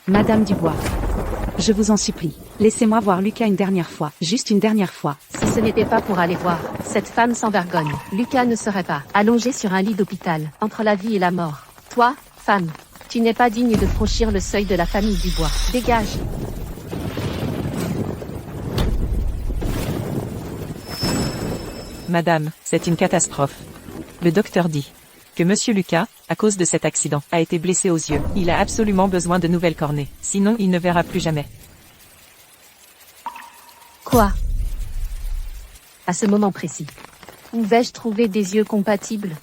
Madame Dubois, je vous en supplie, laissez-moi voir Lucas une dernière fois, juste une dernière fois. Si ce n'était pas pour aller voir cette femme sans vergogne, Lucas ne serait pas allongé sur un lit d'hôpital, entre la vie et la mort. Toi, femme, tu n'es pas digne de franchir le seuil de la famille Dubois. Dégage. Madame, c'est une catastrophe. Le docteur dit que Monsieur Lucas, à cause de cet accident, a été blessé aux yeux. Il a absolument besoin de nouvelles cornées, sinon il ne verra plus jamais. Quoi? À ce moment précis, où vais-je trouver des yeux compatibles?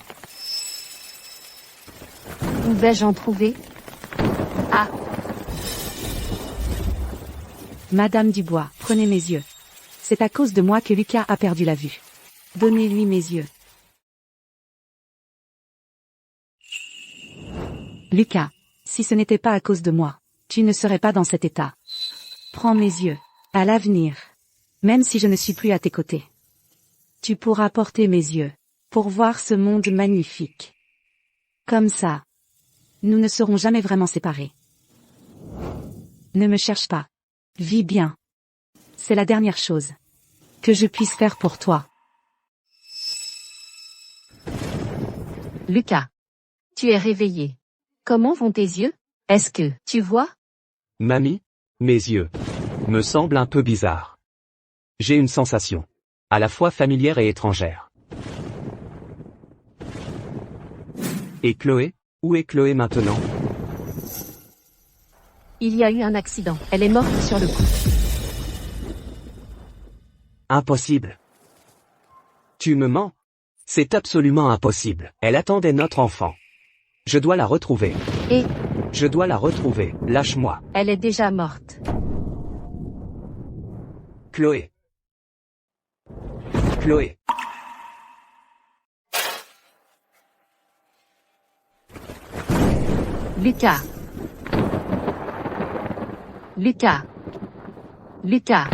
Où vais-je en trouver? Ah! Madame Dubois, prenez mes yeux. C'est à cause de moi que Lucas a perdu la vue. Donnez-lui mes yeux. Lucas, si ce n'était pas à cause de moi, tu ne serais pas dans cet état. Prends mes yeux. À l'avenir. Même si je ne suis plus à tes côtés. Tu pourras porter mes yeux. Pour voir ce monde magnifique. Comme ça. Nous ne serons jamais vraiment séparés. Ne me cherche pas. Vis bien. C'est la dernière chose que je puisse faire pour toi. Lucas. Tu es réveillé. Comment vont tes yeux? Est-ce que tu vois? Mamie, mes yeux me semblent un peu bizarres. J'ai une sensation à la fois familière et étrangère. Et Chloé? Où est Chloé maintenant? Il y a eu un accident. Elle est morte sur le coup. Impossible. Tu me mens? C'est absolument impossible. Elle attendait notre enfant. Je dois la retrouver. Et Je dois la retrouver. Lâche-moi. elle est déjà morte. Chloé. Chloé. Lucas. Lucas. Lucas.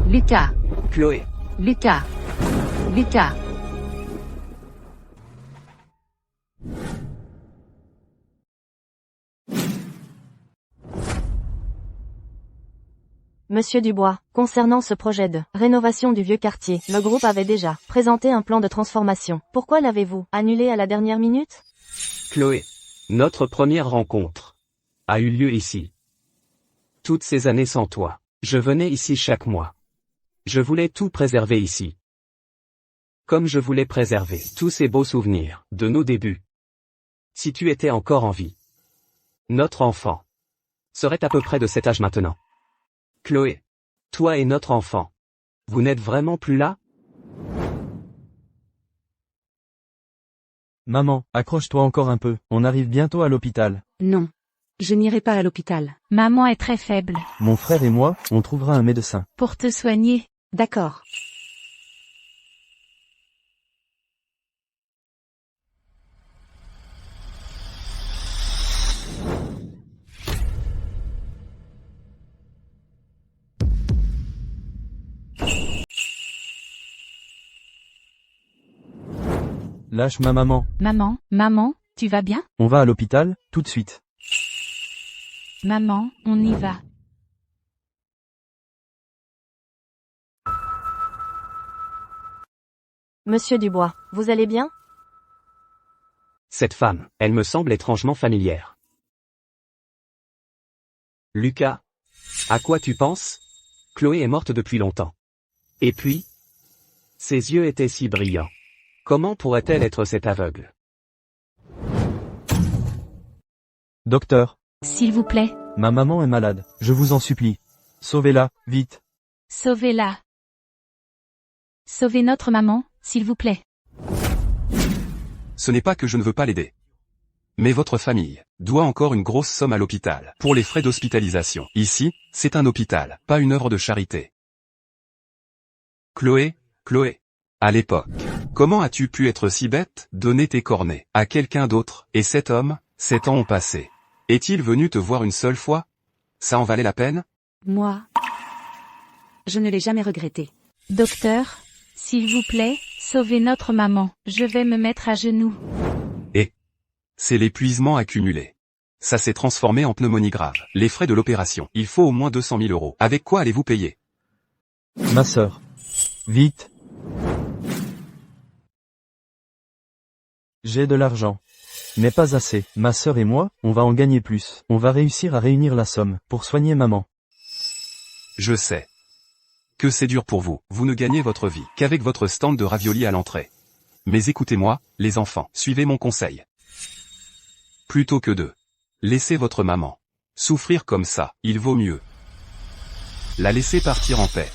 Lucas. Chloé. Lucas. Lucas. Monsieur Dubois, concernant ce projet de rénovation du vieux quartier, le groupe avait déjà présenté un plan de transformation. Pourquoi l'avez-vous annulé à la dernière minute? Chloé. Notre première rencontre a eu lieu ici. Toutes ces années sans toi, je venais ici chaque mois. Je voulais tout préserver ici. Comme je voulais préserver tous ces beaux souvenirs de nos débuts. Si tu étais encore en vie, notre enfant serait à peu près de cet âge maintenant. Chloé, toi et notre enfant, vous n'êtes vraiment plus là? Maman, accroche-toi encore un peu, on arrive bientôt à l'hôpital. Non. Je n'irai pas à l'hôpital. Maman est très faible. Mon frère et moi, on trouvera un médecin. Pour te soigner. D'accord. Lâche ma maman. Maman, tu vas bien? On va à l'hôpital, tout de suite. Maman, on y va. Monsieur Dubois, vous allez bien? Cette femme, elle me semble étrangement familière. Lucas, à quoi tu penses? Chloé est morte depuis longtemps. Et puis, ses yeux étaient si brillants. Comment pourrait-elle être cette aveugle? Docteur, S'il vous plaît, ma maman est malade, je vous en supplie. Sauvez-la, vite. sauvez-la. Sauvez notre maman, s'il vous plaît. Ce n'est pas que je ne veux pas l'aider. Mais votre famille doit encore une grosse somme à l'hôpital pour les frais d'hospitalisation. Ici, c'est un hôpital, pas une œuvre de charité. Chloé, à l'époque, comment as-tu pu être si bête, donner tes cornets à quelqu'un d'autre, et cet homme, 7 ans ont passé. Est-il venu te voir une seule fois? Ça en valait la peine? Moi, je ne l'ai jamais regretté. Docteur, s'il vous plaît, sauvez notre maman. Je vais me mettre à genoux. C'est l'épuisement accumulé. Ça s'est transformé en pneumonie grave. Les frais de l'opération. Il faut au moins 200 000 euros. Avec quoi allez-vous payer? Ma sœur. Vite. J'ai de l'argent. Mais pas assez. Ma sœur et moi, on va en gagner plus. On va réussir à réunir la somme, pour soigner maman. Je sais. Que c'est dur pour vous. Vous ne gagnez votre vie qu'avec votre stand de raviolis à l'entrée. Mais écoutez-moi, les enfants, suivez mon conseil. Plutôt que de laisser votre maman souffrir comme ça, il vaut mieux la laisser partir en paix.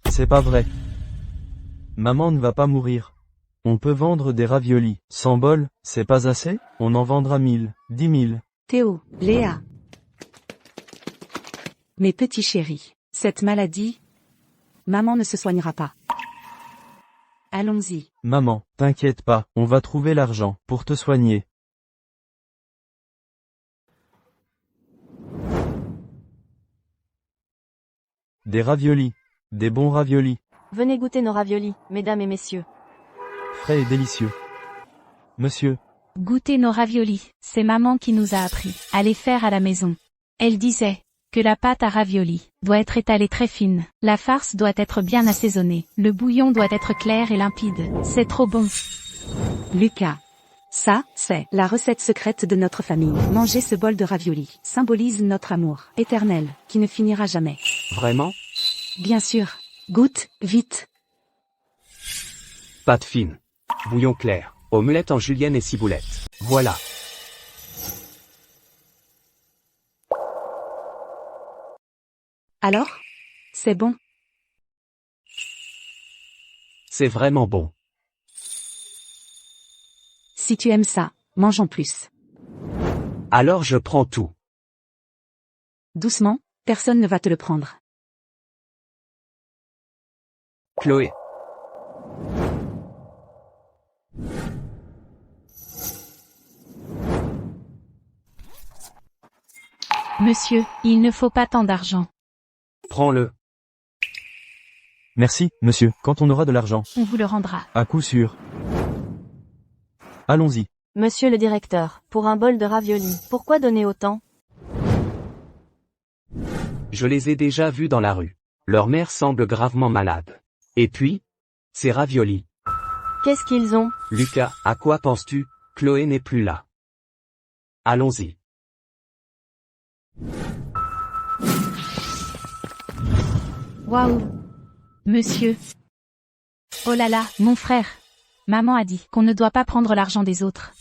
C'est pas vrai. Maman ne va pas mourir. On peut vendre des raviolis. 100 bols, c'est pas assez? On en vendra 1000, 10 000. Théo, Léa. Mes petits chéris, cette maladie, maman ne se soignera pas. Allons-y. Maman, t'inquiète pas, on va trouver l'argent pour te soigner. Des raviolis. Des bons raviolis. Venez goûter nos raviolis, mesdames et messieurs. Frais et délicieux. Monsieur, Goûtez nos raviolis, c'est maman qui nous a appris à les faire à la maison. Elle disait que la pâte à raviolis doit être étalée très fine, la farce doit être bien assaisonnée, le bouillon doit être clair et limpide, c'est trop bon. Lucas. Ça, c'est la recette secrète de notre famille. Manger ce bol de raviolis symbolise notre amour éternel, qui ne finira jamais. Vraiment? Bien sûr. Goûte, vite. Pâte fine. Bouillon clair. Omelette en julienne et ciboulette. Voilà. Alors? C'est bon. C'est vraiment bon. Si tu aimes ça, mange en plus. Alors je prends tout. Doucement, personne ne va te le prendre. Chloé. Monsieur, il ne faut pas tant d'argent. Prends-le. merci, monsieur, quand on aura de l'argent. On vous le rendra. À coup sûr. Allons-y. Monsieur le directeur, pour un bol de raviolis, pourquoi donner autant? Je les ai déjà vus dans la rue. Leur mère semble gravement malade. Et puis, ces raviolis. Qu'est-ce qu'ils ont? Lucas, à quoi penses-tu? Chloé n'est plus là. Allons-y. Waouh. Monsieur. Oh là là, mon frère. Maman a dit qu'on ne doit pas prendre l'argent des autres.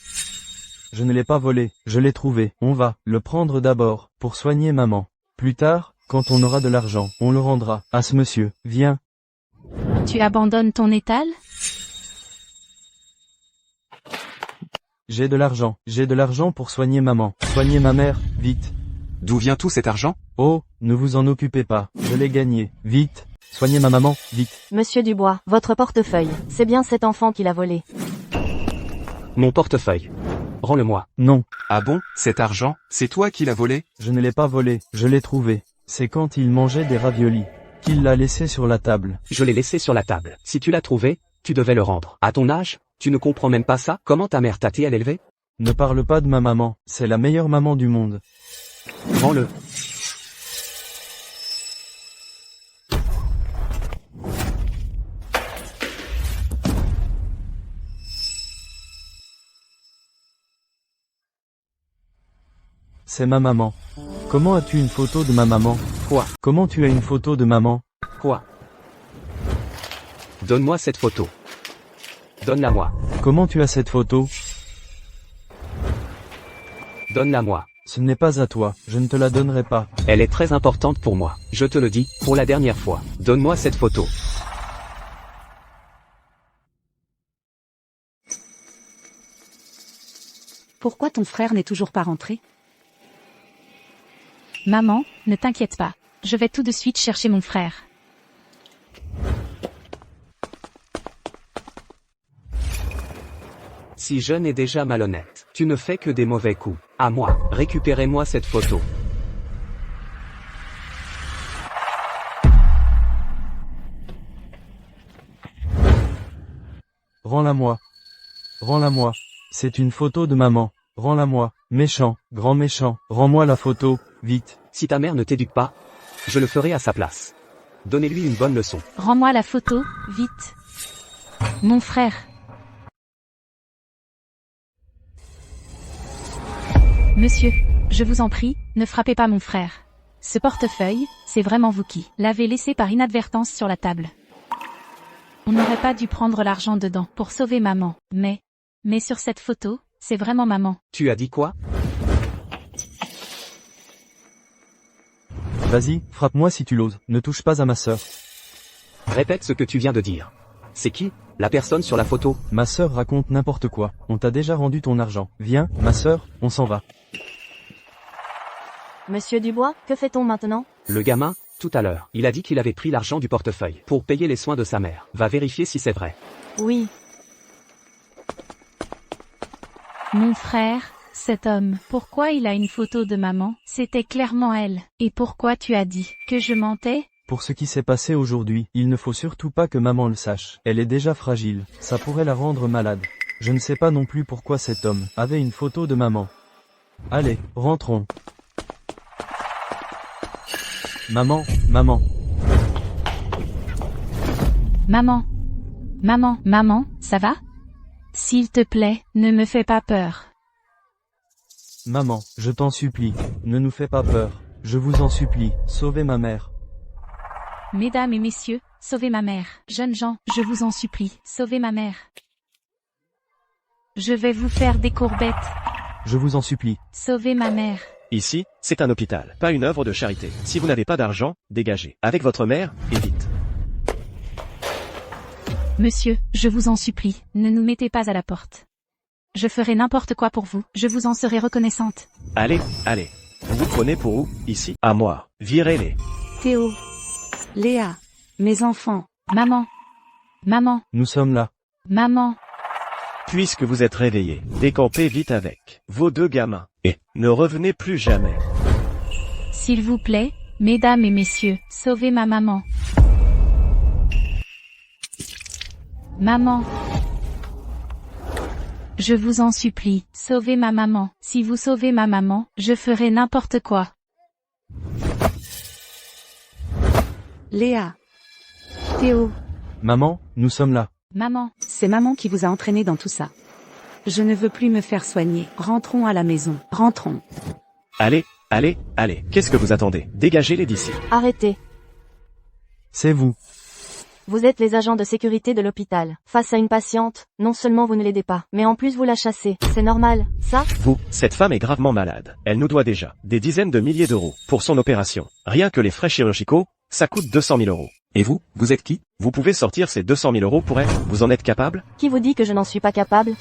Je ne l'ai pas volé, je l'ai trouvé. On va le prendre d'abord, pour soigner maman. Plus tard, quand on aura de l'argent, on le rendra à ce monsieur. Viens. Tu abandonnes ton étal? J'ai de l'argent pour soigner maman. Soigner ma mère, vite. D'où vient tout cet argent? Oh, ne vous en occupez pas, je l'ai gagné. Vite. Soignez ma maman, vite. Monsieur Dubois, votre portefeuille, c'est bien cet enfant qui l'a volé. Mon portefeuille. Rends-le-moi. Non, Ah bon, cet argent, c'est toi qui l'as volé? je ne l'ai pas volé, je l'ai trouvé. C'est quand il mangeait des raviolis qu'il l'a laissé sur la table. Je l'ai laissé sur la table. Si tu l'as trouvé, tu devais le rendre. À ton âge, tu ne comprends même pas ça? Comment ta mère t'a-t-elle élevé? Ne parle pas de ma maman, c'est la meilleure maman du monde. Rends-le. C'est ma maman. Comment as-tu une photo de ma maman? Quoi? Comment tu as une photo de maman? Quoi? Donne-moi cette photo. Donne-la-moi. Comment tu as cette photo? Donne-la-moi. Ce n'est pas à toi, je ne te la donnerai pas. Elle est très importante pour moi. Je te le dis, pour la dernière fois. Donne-moi cette photo. Pourquoi ton frère n'est toujours pas rentré? Maman, ne t'inquiète pas. Je vais tout de suite chercher mon frère. Si jeune et déjà malhonnête, tu ne fais que des mauvais coups. À moi, récupérez-moi cette photo. Rends-la-moi. Rends-la-moi. C'est une photo de maman. rends-la moi. Méchant, grand méchant, rends-moi la photo, vite. Si ta mère ne t'éduque pas, je le ferai à sa place. Donnez-lui une bonne leçon. Rends-moi la photo, vite. Mon frère. Monsieur, je vous en prie, ne frappez pas mon frère. Ce portefeuille, c'est vraiment vous qui l'avez laissé par inadvertance sur la table. On n'aurait pas dû prendre l'argent dedans pour sauver maman, mais sur cette photo, c'est vraiment maman. Tu as dit quoi? Vas-y, frappe-moi si tu l'oses, ne touche pas à ma sœur. Répète ce que tu viens de dire. C'est qui, la personne sur la photo? Ma sœur raconte n'importe quoi, on t'a déjà rendu ton argent. Viens, ma sœur, on s'en va. Monsieur Dubois, que fait-on maintenant? Le gamin, tout à l'heure, il a dit qu'il avait pris l'argent du portefeuille pour payer les soins de sa mère. Va vérifier si c'est vrai. Oui. Mon frère, cet homme, pourquoi il a une photo de maman? C'était clairement elle. Et pourquoi tu as dit que je mentais? Pour ce qui s'est passé aujourd'hui, il ne faut surtout pas que maman le sache. Elle est déjà fragile, ça pourrait la rendre malade. Je ne sais pas non plus pourquoi cet homme avait une photo de maman. Allez, rentrons. Maman, maman. Maman, ça va? S'il te plaît, ne me fais pas peur. Maman, je t'en supplie, ne nous fais pas peur. Je vous en supplie, sauvez ma mère. Mesdames et messieurs, sauvez ma mère. Jeunes gens, je vous en supplie, sauvez ma mère. Je vais vous faire des courbettes. Je vous en supplie. Sauvez ma mère. Ici, c'est un hôpital, pas une œuvre de charité. Si vous n'avez pas d'argent, dégagez. Avec votre mère, et vite. Monsieur, je vous en supplie, ne nous mettez pas à la porte. Je ferai n'importe quoi pour vous, je vous en serai reconnaissante. Allez, allez. Vous vous prenez pour où, ici? À moi. Virez-les. Théo. Léa. Mes enfants. Maman. Nous sommes là. Maman. Puisque vous êtes réveillés, décampez vite avec vos 2 gamins. Et ne revenez plus jamais. S'il vous plaît, mesdames et messieurs, sauvez ma maman. Maman. Je vous en supplie, sauvez ma maman. Si vous sauvez ma maman, je ferai n'importe quoi. Léa. Théo. Maman, nous sommes là. Maman. C'est maman qui vous a entraîné dans tout ça. Je ne veux plus me faire soigner. Rentrons à la maison. Rentrons. Allez, allez, allez. Qu'est-ce que vous attendez? Dégagez-les d'ici. Arrêtez. C'est vous. Vous êtes les agents de sécurité de l'hôpital. Face à une patiente, non seulement vous ne l'aidez pas, mais en plus vous la chassez. C'est normal, ça? Vous, cette femme est gravement malade. Elle nous doit déjà des dizaines de milliers d'euros pour son opération. Rien que les frais chirurgicaux, ça coûte 200 000 euros. Et vous êtes qui? Vous pouvez sortir ces 200 000 euros pour elle? Vous en êtes capable? Qui vous dit que je n'en suis pas capable?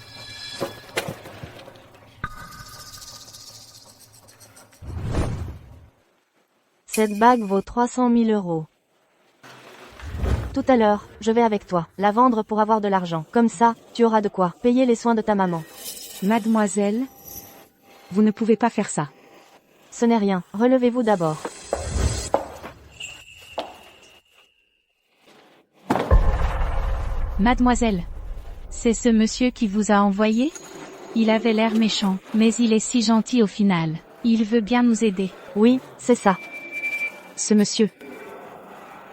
Cette bague vaut 300 000 euros. Tout à l'heure, je vais avec toi, la vendre pour avoir de l'argent. Comme ça, tu auras de quoi payer les soins de ta maman. Mademoiselle. Vous ne pouvez pas faire ça. Ce n'est rien, relevez-vous d'abord. Mademoiselle. C'est ce monsieur qui vous a envoyé? Il avait l'air méchant, mais il est si gentil au final. Il veut bien nous aider. Oui, c'est ça. Ce monsieur.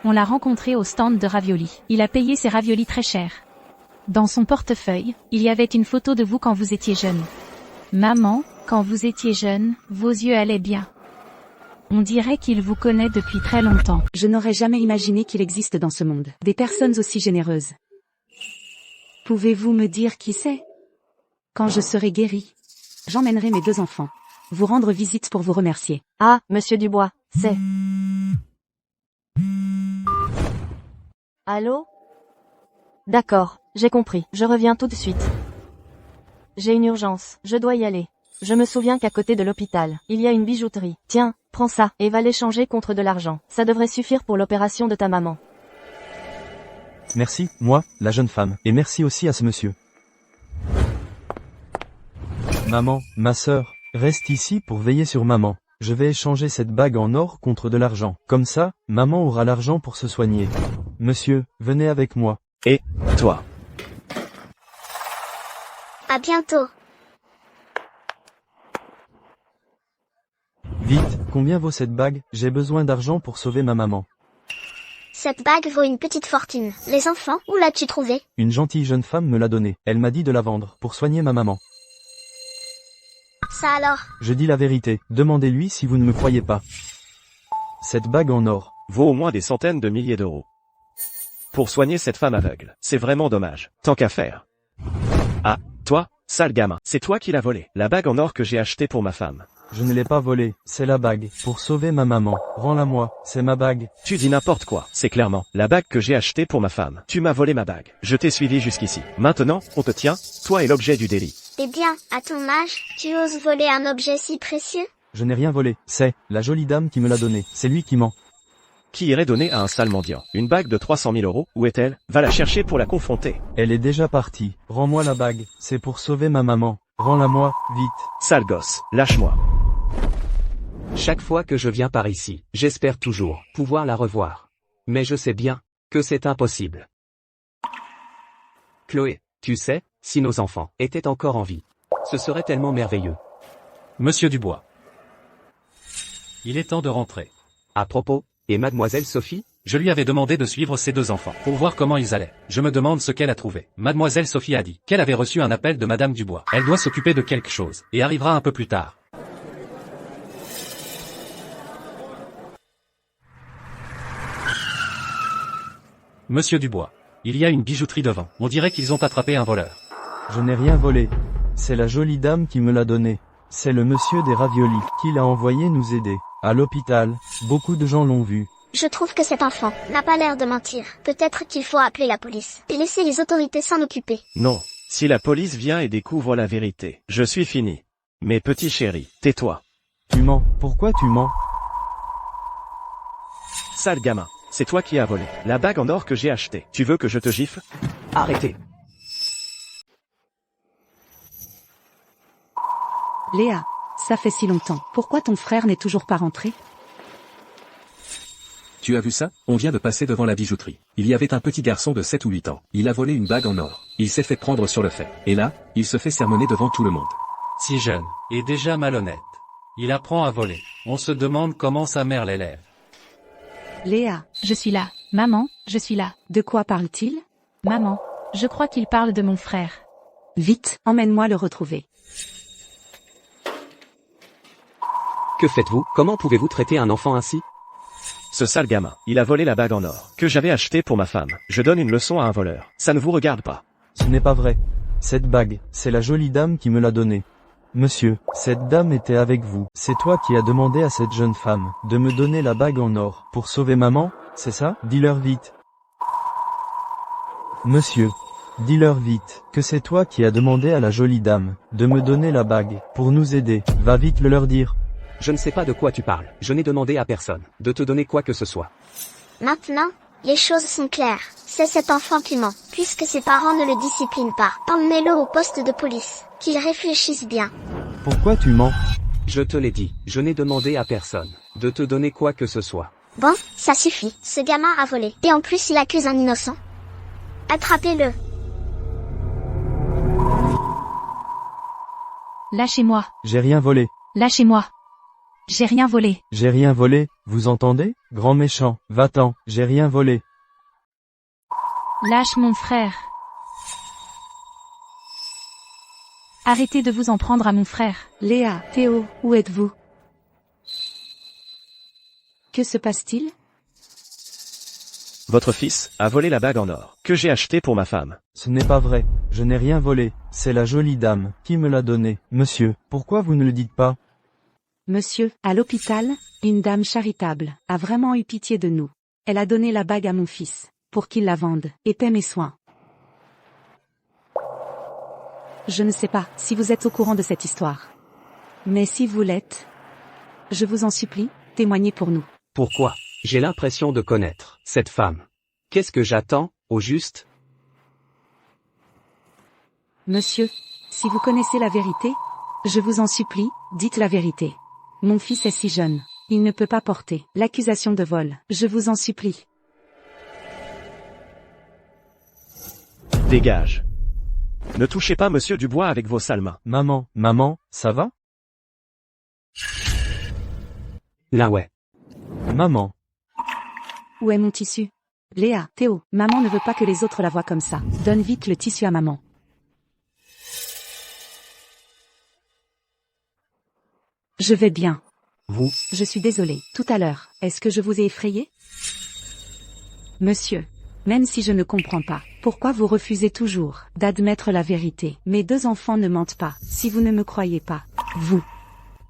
On l'a rencontré au stand de raviolis. Il a payé ses raviolis très cher. Dans son portefeuille, il y avait une photo de vous quand vous étiez jeune. Maman, quand vous étiez jeune, vos yeux allaient bien. On dirait qu'il vous connaît depuis très longtemps. Je n'aurais jamais imaginé qu'il existe dans ce monde des personnes aussi généreuses. Pouvez-vous me dire qui c'est? Quand je serai guérie, j'emmènerai mes 2 enfants vous rendre visite pour vous remercier. Ah, monsieur Dubois, c'est... Allô? D'accord, j'ai compris, je reviens tout de suite. J'ai une urgence, je dois y aller. Je me souviens qu'à côté de l'hôpital, il y a une bijouterie. Tiens, prends ça, et va l'échanger contre de l'argent. Ça devrait suffire pour l'opération de ta maman. Merci, moi, la jeune femme, et merci aussi à ce monsieur. Maman, ma sœur, reste ici pour veiller sur maman. Je vais échanger cette bague en or contre de l'argent. Comme ça, maman aura l'argent pour se soigner. Monsieur, venez avec moi. Et, toi. À bientôt. Vite, combien vaut cette bague? J'ai besoin d'argent pour sauver ma maman. Cette bague vaut une petite fortune. Les enfants, où l'as-tu trouvée? Une gentille jeune femme me l'a donnée. Elle m'a dit de la vendre, pour soigner ma maman. Ça alors? Je dis la vérité, demandez-lui si vous ne me croyez pas. Cette bague en or vaut au moins des centaines de milliers d'euros. Pour soigner cette femme aveugle, c'est vraiment dommage. Tant qu'à faire. Ah, toi, sale gamin, c'est toi qui l'as volée. La bague en or que j'ai achetée pour ma femme. Je ne l'ai pas volée, c'est la bague. Pour sauver ma maman, rends-la-moi, c'est ma bague. Tu dis n'importe quoi, c'est clairement la bague que j'ai achetée pour ma femme. Tu m'as volé ma bague. Je t'ai suivi jusqu'ici. Maintenant, on te tient, toi est l'objet du délit. Eh bien, à ton âge, tu oses voler un objet si précieux? Je n'ai rien volé, c'est la jolie dame qui me l'a donnée. C'est lui qui ment. Qui irait donner à un sale mendiant une bague de 300 000 euros? Où est-elle? Va la chercher pour la confronter. Elle est déjà partie. Rends-moi la bague, c'est pour sauver ma maman. Rends-la-moi, vite. Sale gosse, lâche-moi. Chaque fois que je viens par ici, j'espère toujours pouvoir la revoir. Mais je sais bien que c'est impossible. Chloé, tu sais, si nos enfants étaient encore en vie, ce serait tellement merveilleux. Monsieur Dubois. Il est temps de rentrer. À propos, et mademoiselle Sophie? Je lui avais demandé de suivre ses deux enfants, pour voir comment ils allaient. Je me demande ce qu'elle a trouvé. Mademoiselle Sophie a dit qu'elle avait reçu un appel de Madame Dubois. Elle doit s'occuper de quelque chose, et arrivera un peu plus tard. Monsieur Dubois. Il y a une bijouterie devant. On dirait qu'ils ont attrapé un voleur. Je n'ai rien volé. C'est la jolie dame qui me l'a donné. C'est le monsieur des raviolis qui l'a envoyé nous aider. À l'hôpital, beaucoup de gens l'ont vu. Je trouve que cet enfant n'a pas l'air de mentir. Peut-être qu'il faut appeler la police et laisser les autorités s'en occuper. Non. Si la police vient et découvre la vérité, je suis fini. Mais petit chéri, tais-toi. Tu mens. Pourquoi tu mens? Sale gamin. C'est toi qui as volé la bague en or que j'ai achetée. Tu veux que je te gifle? Arrêtez. Léa, ça fait si longtemps. Pourquoi ton frère n'est toujours pas rentré? Tu as vu ça? On vient de passer devant la bijouterie. Il y avait un petit garçon de 7 ou 8 ans. Il a volé une bague en or. Il s'est fait prendre sur le fait. Et là, il se fait sermonner devant tout le monde. Si jeune, et déjà malhonnête. Il apprend à voler. On se demande comment sa mère l'élève. Léa, Je suis là. Maman, je suis là. de quoi parle-t-il? Maman, je crois qu'il parle de mon frère. Vite, emmène-moi le retrouver. Que faites-vous? Comment pouvez-vous traiter un enfant ainsi? Ce sale gamin, il a volé la bague en or que j'avais achetée pour ma femme. Je donne une leçon à un voleur. Ça ne vous regarde pas. Ce n'est pas vrai. Cette bague, c'est la jolie dame qui me l'a donnée. Monsieur, cette dame était avec vous. C'est toi qui as demandé à cette jeune femme de me donner la bague en or pour sauver maman, c'est ça? Dis-leur vite. Monsieur, dis-leur vite que c'est toi qui as demandé à la jolie dame de me donner la bague pour nous aider. Va vite le leur dire. Je ne sais pas de quoi tu parles. Je n'ai demandé à personne de te donner quoi que ce soit. Maintenant, les choses sont claires. C'est cet enfant qui ment, puisque ses parents ne le disciplinent pas. Emmenez-le au poste de police. Qu'il réfléchisse bien. Pourquoi tu mens? Je te l'ai dit, je n'ai demandé à personne de te donner quoi que ce soit. Bon, ça suffit. Ce gamin a volé. Et en plus il accuse un innocent. Attrapez-le. Lâchez-moi. J'ai rien volé. Lâchez-moi. J'ai rien volé. J'ai rien volé, vous entendez? Grand méchant, va-t'en, j'ai rien volé. Lâche mon frère. Arrêtez de vous en prendre à mon frère. Léa, Théo, où êtes-vous? Que se passe-t-il? Votre fils a volé la bague en or que j'ai achetée pour ma femme. Ce n'est pas vrai, je n'ai rien volé, c'est la jolie dame qui me l'a donné. Monsieur, pourquoi vous ne le dites pas? Monsieur, à l'hôpital, une dame charitable a vraiment eu pitié de nous. Elle a donné la bague à mon fils, pour qu'il la vende, et paie mes soins. Je ne sais pas si vous êtes au courant de cette histoire. Mais si vous l'êtes, je vous en supplie, témoignez pour nous. Pourquoi? J'ai l'impression de connaître cette femme. Qu'est-ce que j'attends, au juste? Monsieur, si vous connaissez la vérité, je vous en supplie, dites la vérité. Mon fils est si jeune, il ne peut pas porter l'accusation de vol. Je vous en supplie. Dégage. Ne touchez pas Monsieur Dubois avec vos sales mains. Maman, ça va? Là ouais. Maman. Où est mon tissu? Léa, Théo, maman ne veut pas que les autres la voient comme ça. Donne vite le tissu à maman. Je vais bien. Vous, Je suis désolée. Tout à l'heure, est-ce que je vous ai effrayé? Monsieur, même si je ne comprends pas, pourquoi vous refusez toujours d'admettre la vérité? Mes 2 enfants ne mentent pas. Si vous ne me croyez pas,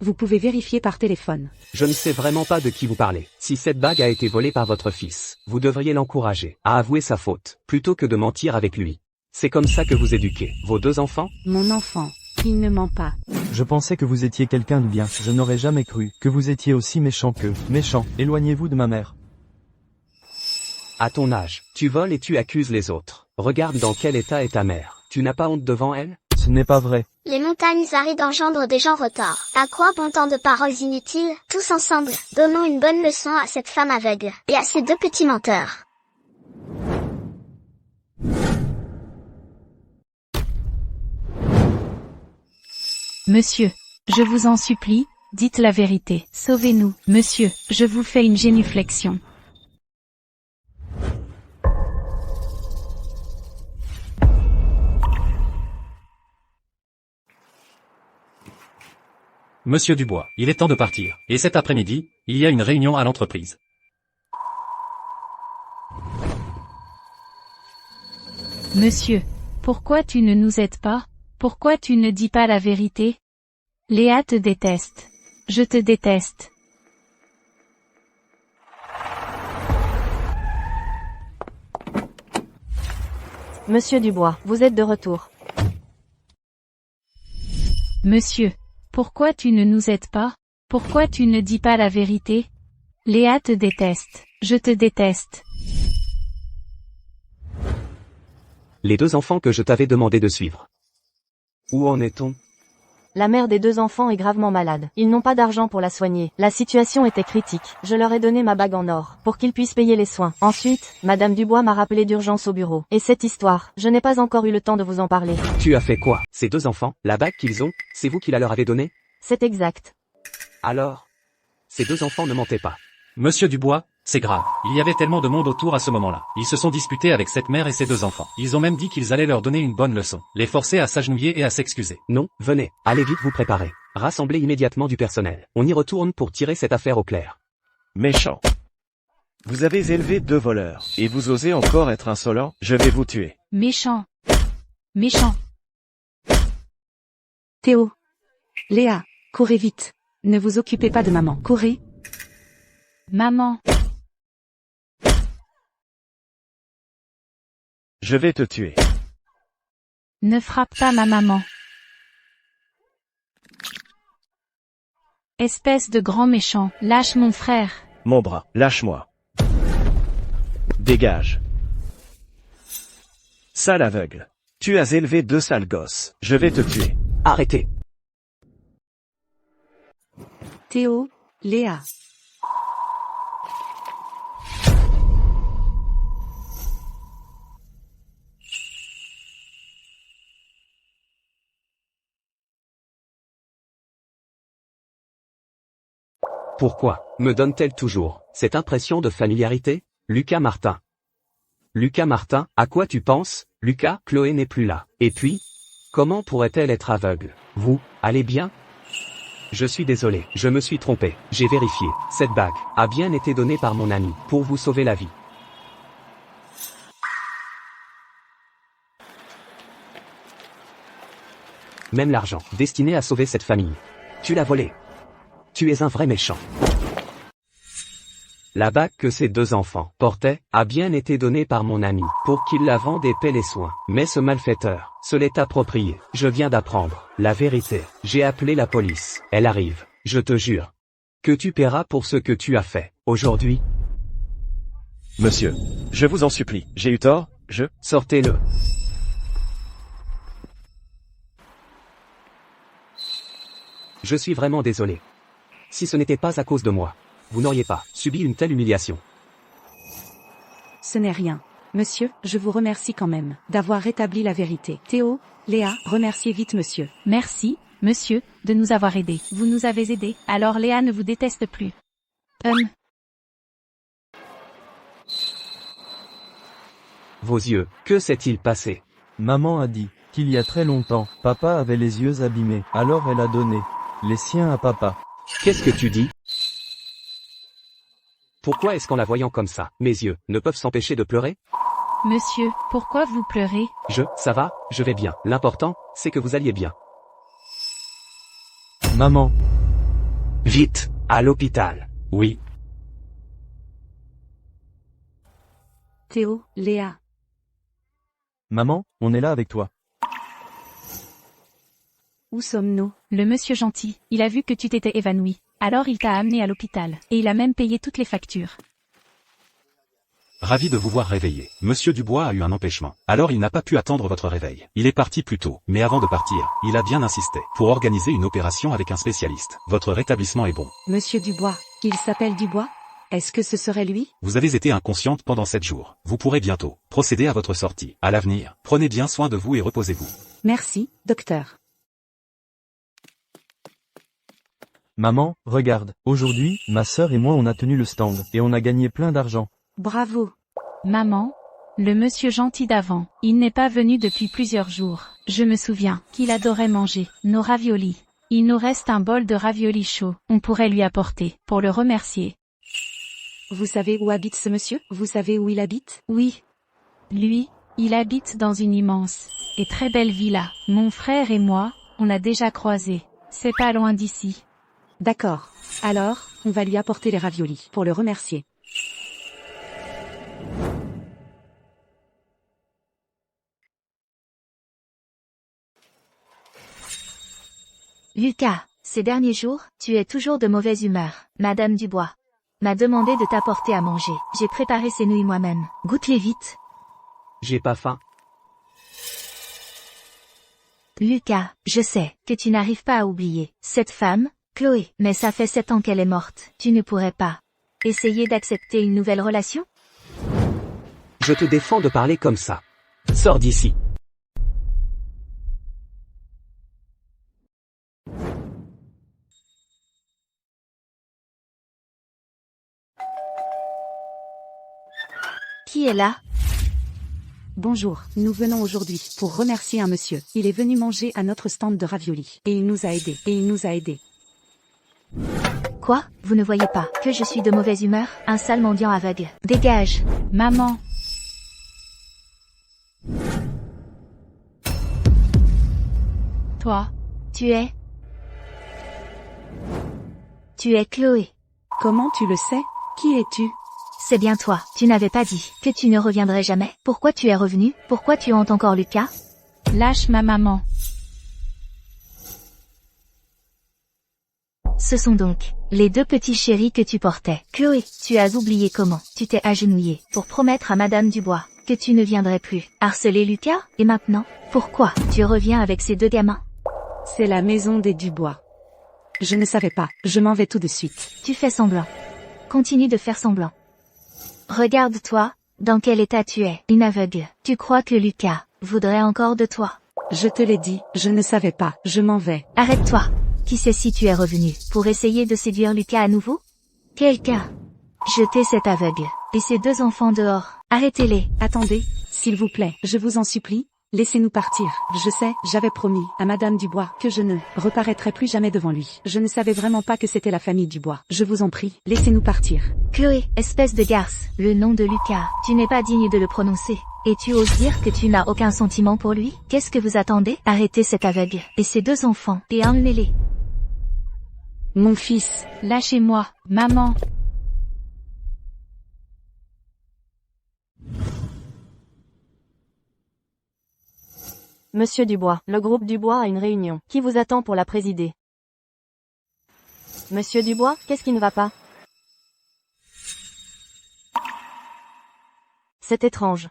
vous pouvez vérifier par téléphone. je ne sais vraiment pas de qui vous parlez. Si cette bague a été volée par votre fils, vous devriez l'encourager à avouer sa faute, plutôt que de mentir avec lui. C'est comme ça que vous éduquez vos 2 enfants? Mon enfant, il ne ment pas. Je pensais que vous étiez quelqu'un de bien. Je n'aurais jamais cru que vous étiez aussi méchant que... Méchant. Éloignez-vous de ma mère. À ton âge, tu voles et tu accuses les autres. Regarde dans quel état est ta mère. Tu n'as pas honte devant elle? Ce n'est pas vrai. Les montagnes arides engendrent des gens retards. À quoi bon tant de paroles inutiles? Tous ensemble, donnons une bonne leçon à cette femme aveugle, et à ces 2 petits menteurs. Monsieur, je vous en supplie, dites la vérité. Sauvez-nous. Monsieur, je vous fais une génuflexion. Monsieur Dubois, il est temps de partir. Et cet après-midi, il y a une réunion à l'entreprise. Monsieur, pourquoi tu ne nous aides pas? Pourquoi tu ne dis pas la vérité? Léa te déteste. Je te déteste. Monsieur Dubois, vous êtes de retour. Monsieur, pourquoi tu ne nous aides pas? Pourquoi tu ne dis pas la vérité? Léa te déteste. Je te déteste. Les 2 enfants que je t'avais demandé de suivre. Où en est-on? La mère des 2 enfants est gravement malade. Ils n'ont pas d'argent pour la soigner. La situation était critique. Je leur ai donné ma bague en or, pour qu'ils puissent payer les soins. Ensuite, Madame Dubois m'a rappelé d'urgence au bureau. Et cette histoire, je n'ai pas encore eu le temps de vous en parler. Tu as fait quoi? Ces 2 enfants, la bague qu'ils ont, c'est vous qui la leur avez donnée? C'est exact. Alors, ces 2 enfants ne mentaient pas. Monsieur Dubois, c'est grave. Il y avait tellement de monde autour à ce moment-là. Ils se sont disputés avec cette mère et ses 2 enfants. Ils ont même dit qu'ils allaient leur donner une bonne leçon. Les forcer à s'agenouiller et à s'excuser. Non, venez, allez vite vous préparer. Rassemblez immédiatement du personnel. On y retourne pour tirer cette affaire au clair. Méchant. Vous avez élevé 2 voleurs, et vous osez encore être insolent? Je vais vous tuer. Méchant. Méchant. Théo. Léa, courez vite. Ne vous occupez pas de maman. Courez. Maman. Je vais te tuer. Ne frappe pas ma maman. Espèce de grand méchant, lâche mon frère. Mon bras, lâche-moi. Dégage. Sale aveugle. Tu as élevé 2 sales gosses. Je vais te tuer. Arrêtez. Théo, Léa. Pourquoi me donne-t-elle toujours cette impression de familiarité? Lucas Martin. Lucas Martin, à quoi tu penses? Lucas, Chloé n'est plus là. Et puis, comment pourrait-elle être aveugle? Vous, allez bien? Je suis désolé, je me suis trompé. J'ai vérifié. Cette bague a bien été donnée par mon ami pour vous sauver la vie. Même l'argent destiné à sauver cette famille. Tu l'as volé. Tu es un vrai méchant. La bague que ces 2 enfants portaient a bien été donnée par mon ami pour qu'il la vende et paie les soins. Mais ce malfaiteur se l'est approprié. Je viens d'apprendre la vérité. J'ai appelé la police. Elle arrive. Je te jure que tu paieras pour ce que tu as fait aujourd'hui. Monsieur, je vous en supplie, j'ai eu tort, Sortez-le. Je suis vraiment désolé. Si ce n'était pas à cause de moi, vous n'auriez pas subi une telle humiliation. Ce n'est rien. Monsieur, je vous remercie quand même d'avoir rétabli la vérité. Théo, Léa, remerciez vite monsieur. Merci, monsieur, de nous avoir aidés. Vous nous avez aidés, alors Léa ne vous déteste plus. Vos yeux, que s'est-il passé? Maman a dit qu'il y a très longtemps, papa avait les yeux abîmés, alors elle a donné les siens à papa. Qu'est-ce que tu dis? Pourquoi est-ce qu'en la voyant comme ça, mes yeux ne peuvent s'empêcher de pleurer? Monsieur, pourquoi vous pleurez? Ça va, je vais bien. L'important, c'est que vous alliez bien. Maman. Vite, à l'hôpital. Oui. Théo, Léa. Maman, on est là avec toi. Où sommes-nous? Le monsieur gentil, il a vu que tu t'étais évanoui. Alors il t'a amené à l'hôpital. Et il a même payé toutes les factures. Ravi de vous voir réveillé. Monsieur Dubois a eu un empêchement. Alors il n'a pas pu attendre votre réveil. Il est parti plus tôt. Mais avant de partir, il a bien insisté pour organiser une opération avec un spécialiste. Votre rétablissement est bon. Monsieur Dubois. Il s'appelle Dubois? Est-ce que ce serait lui? Vous avez été inconsciente pendant 7 jours. Vous pourrez bientôt procéder à votre sortie. À l'avenir, prenez bien soin de vous et reposez-vous. Merci, docteur. Maman, regarde, aujourd'hui, ma sœur et moi on a tenu le stand, et on a gagné plein d'argent. Bravo. Maman, le monsieur gentil d'avant, il n'est pas venu depuis plusieurs jours. Je me souviens qu'il adorait manger nos raviolis. Il nous reste un bol de raviolis chauds, on pourrait lui apporter, pour le remercier. Vous savez où habite ce monsieur? Vous savez où il habite? Oui. Lui, il habite dans une immense et très belle villa. Mon frère et moi, on l'a déjà croisé. C'est pas loin d'ici. D'accord. Alors, on va lui apporter les raviolis, pour le remercier. Lucas, ces derniers jours, tu es toujours de mauvaise humeur. Madame Dubois m'a demandé de t'apporter à manger. J'ai préparé ces nouilles moi-même. Goûte-les vite. J'ai pas faim. Lucas, je sais que tu n'arrives pas à oublier cette femme, Chloé, mais ça fait 7 ans qu'elle est morte. Tu ne pourrais pas essayer d'accepter une nouvelle relation? Je te défends de parler comme ça. Sors d'ici. Qui est là? Bonjour, nous venons aujourd'hui pour remercier un monsieur. Il est venu manger à notre stand de raviolis. Et il nous a aidés. Quoi? Vous ne voyez pas que je suis de mauvaise humeur? Un sale mendiant aveugle. Dégage. Maman. Toi. Tu es Chloé. Comment tu le sais? Qui es-tu? C'est bien toi. Tu n'avais pas dit que tu ne reviendrais jamais. Pourquoi tu es revenu? Pourquoi tu hantes encore Lucas? Lâche ma maman. Ce sont donc les 2 petits chéris que tu portais. Chloé, tu as oublié comment tu t'es agenouillée pour promettre à Madame Dubois que tu ne viendrais plus harceler Lucas? Et maintenant, pourquoi tu reviens avec ces 2 gamins? C'est la maison des Dubois. Je ne savais pas, je m'en vais tout de suite. Tu fais semblant. Continue de faire semblant. Regarde-toi, dans quel état tu es, une aveugle. Tu crois que Lucas voudrait encore de toi? Je te l'ai dit, je ne savais pas, je m'en vais. Arrête-toi. Qui sait si tu es revenu pour essayer de séduire Lucas à nouveau? Quelqu'un. Jetez cet aveugle et ces 2 enfants dehors. Arrêtez-les. Attendez, s'il vous plaît, je vous en supplie, laissez-nous partir. Je sais, j'avais promis à Madame Dubois que je ne reparaîtrais plus jamais devant lui. Je ne savais vraiment pas que c'était la famille Dubois. Je vous en prie, laissez-nous partir. Chloé, espèce de garce, le nom de Lucas, tu n'es pas digne de le prononcer. Et tu oses dire que tu n'as aucun sentiment pour lui? Qu'est-ce que vous attendez? Arrêtez cet aveugle et ces 2 enfants et emmenez-les. Mon fils. Lâchez-moi, maman. Monsieur Dubois, le groupe Dubois a une réunion. Qui vous attend pour la présider? Monsieur Dubois, qu'est-ce qui ne va pas? C'est étrange.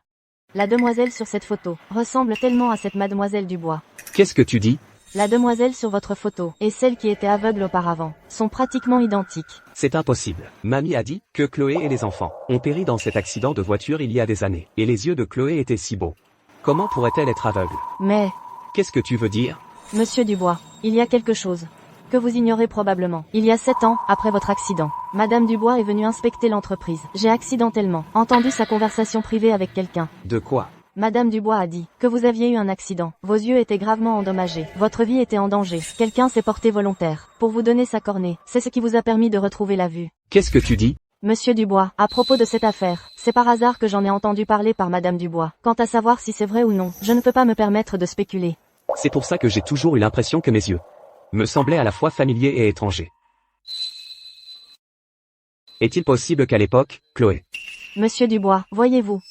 La demoiselle sur cette photo ressemble tellement à cette mademoiselle Dubois. Qu'est-ce que tu dis? La demoiselle sur votre photo et celle qui était aveugle auparavant sont pratiquement identiques. C'est impossible. Mamie a dit que Chloé et les enfants ont péri dans cet accident de voiture il y a des années. Et les yeux de Chloé étaient si beaux. Comment pourrait-elle être aveugle? Mais... Qu'est-ce que tu veux dire? Monsieur Dubois, il y a quelque chose que que vous ignorez probablement. Il y a 7 ans, après votre accident, Madame Dubois est venue inspecter l'entreprise. J'ai accidentellement entendu sa conversation privée avec quelqu'un. De quoi? Madame Dubois a dit que vous aviez eu un accident. Vos yeux étaient gravement endommagés. Votre vie était en danger. Quelqu'un s'est porté volontaire pour vous donner sa cornée. C'est ce qui vous a permis de retrouver la vue. Qu'est-ce que tu dis? Monsieur Dubois, à propos de cette affaire, c'est par hasard que j'en ai entendu parler par Madame Dubois. Quant à savoir si c'est vrai ou non, je ne peux pas me permettre de spéculer. C'est pour ça que j'ai toujours eu l'impression que mes yeux me semblaient à la fois familiers et étrangers. Est-il possible qu'à l'époque, Chloé... Monsieur Dubois, voyez-vous.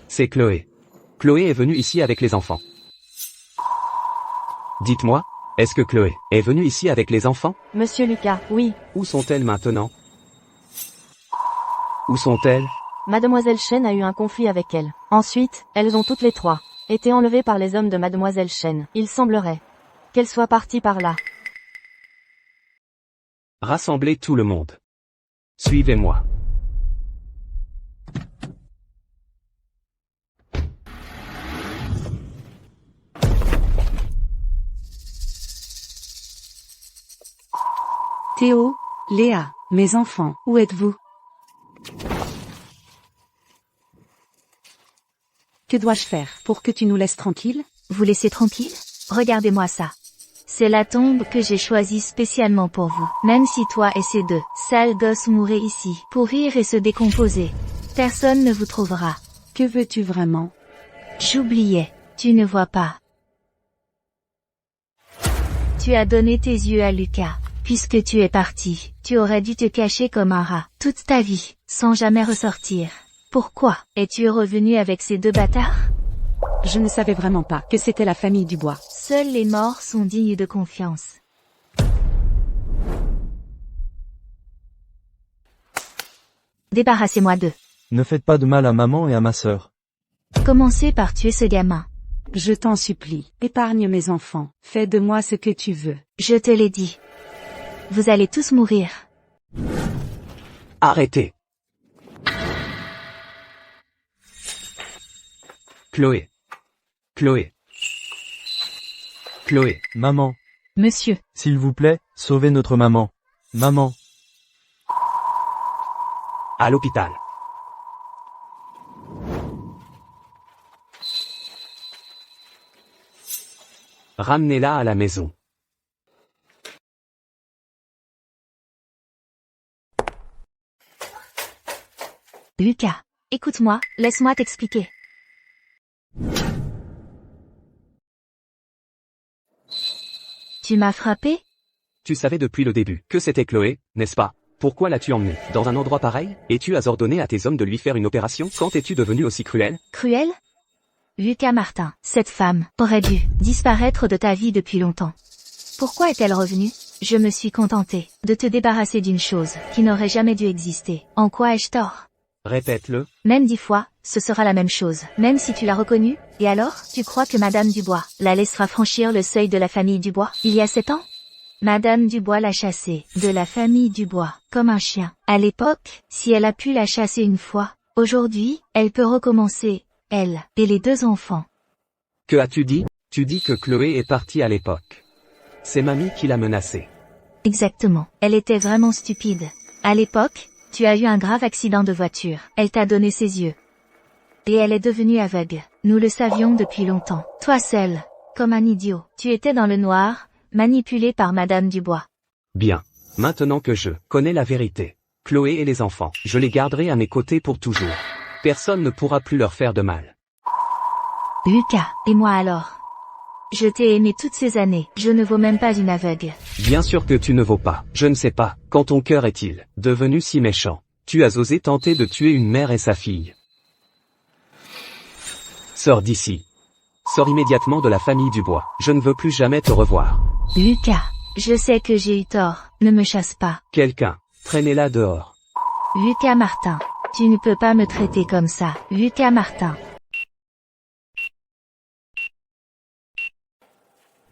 C'est Chloé. Chloé est venue ici avec les enfants. Dites-moi, est-ce que Chloé est venue ici avec les enfants? Monsieur Lucas, oui. Où sont-elles maintenant? Où sont-elles? Mademoiselle Chen a eu un conflit avec elle. Ensuite, elles ont toutes les 3 été enlevées par les hommes de Mademoiselle Chen. Il semblerait qu'elles soient parties par là. Rassemblez tout le monde. Suivez-moi. Théo, Léa, mes enfants, où êtes-vous? Que dois-je faire pour que tu nous laisses tranquilles? Vous laissez tranquille? Regardez-moi ça. C'est la tombe que j'ai choisie spécialement pour vous. Même si toi et ces 2 sales gosses mourraient ici, pourrir et se décomposer, personne ne vous trouvera. Que veux-tu vraiment? J'oubliais. Tu ne vois pas. Tu as donné tes yeux à Lucas. Puisque tu es parti, tu aurais dû te cacher comme un rat, toute ta vie, sans jamais ressortir. Pourquoi es-tu revenu avec ces 2 bâtards? Je ne savais vraiment pas que c'était la famille Dubois. Seuls les morts sont dignes de confiance. Débarrassez-moi d'eux. Ne faites pas de mal à maman et à ma sœur. Commencez par tuer ce gamin. Je t'en supplie, épargne mes enfants, fais de moi ce que tu veux. Je te l'ai dit. Vous allez tous mourir. Arrêtez. Chloé. Chloé. Chloé. Maman. Monsieur. S'il vous plaît, sauvez notre maman. Maman. À l'hôpital. Ramenez-la à la maison. Lucas, écoute-moi, laisse-moi t'expliquer. Tu m'as frappé? Tu savais depuis le début que c'était Chloé, n'est-ce pas? Pourquoi l'as-tu emmenée dans un endroit pareil? Et tu as ordonné à tes hommes de lui faire une opération? Quand es-tu devenu aussi cruel? Cruel? Lucas Martin, cette femme aurait dû disparaître de ta vie depuis longtemps. Pourquoi est-elle revenue? Je me suis contentée de te débarrasser d'une chose qui n'aurait jamais dû exister. En quoi ai-je tort? Répète-le. Même 10 fois, ce sera la même chose, même si tu l'as reconnue. Et alors, tu crois que Madame Dubois la laissera franchir le seuil de la famille Dubois, il y a 7 ans? Madame Dubois l'a chassée de la famille Dubois, comme un chien. À l'époque, si elle a pu la chasser une fois, aujourd'hui, elle peut recommencer, elle, et les 2 enfants. Que as-tu dit? Tu dis que Chloé est partie à l'époque. C'est mamie qui l'a menacée. Exactement. Elle était vraiment stupide. À l'époque, tu as eu un grave accident de voiture. Elle t'a donné ses yeux. Et elle est devenue aveugle. Nous le savions depuis longtemps. Toi seul, comme un idiot, tu étais dans le noir, manipulé par Madame Dubois. Bien. Maintenant que je connais la vérité, Chloé et les enfants, je les garderai à mes côtés pour toujours. Personne ne pourra plus leur faire de mal. Lucas, et moi alors? Je t'ai aimé toutes ces années, je ne vaux même pas une aveugle. Bien sûr que tu ne vaux pas. Je ne sais pas, quand ton cœur est-il devenu si méchant? Tu as osé tenter de tuer une mère et sa fille. Sors d'ici. Sors immédiatement de la famille Dubois. Je ne veux plus jamais te revoir. Lucas, je sais que j'ai eu tort, ne me chasse pas. Quelqu'un, traînez-la dehors. Lucas Martin, tu ne peux pas me traiter comme ça. Lucas Martin.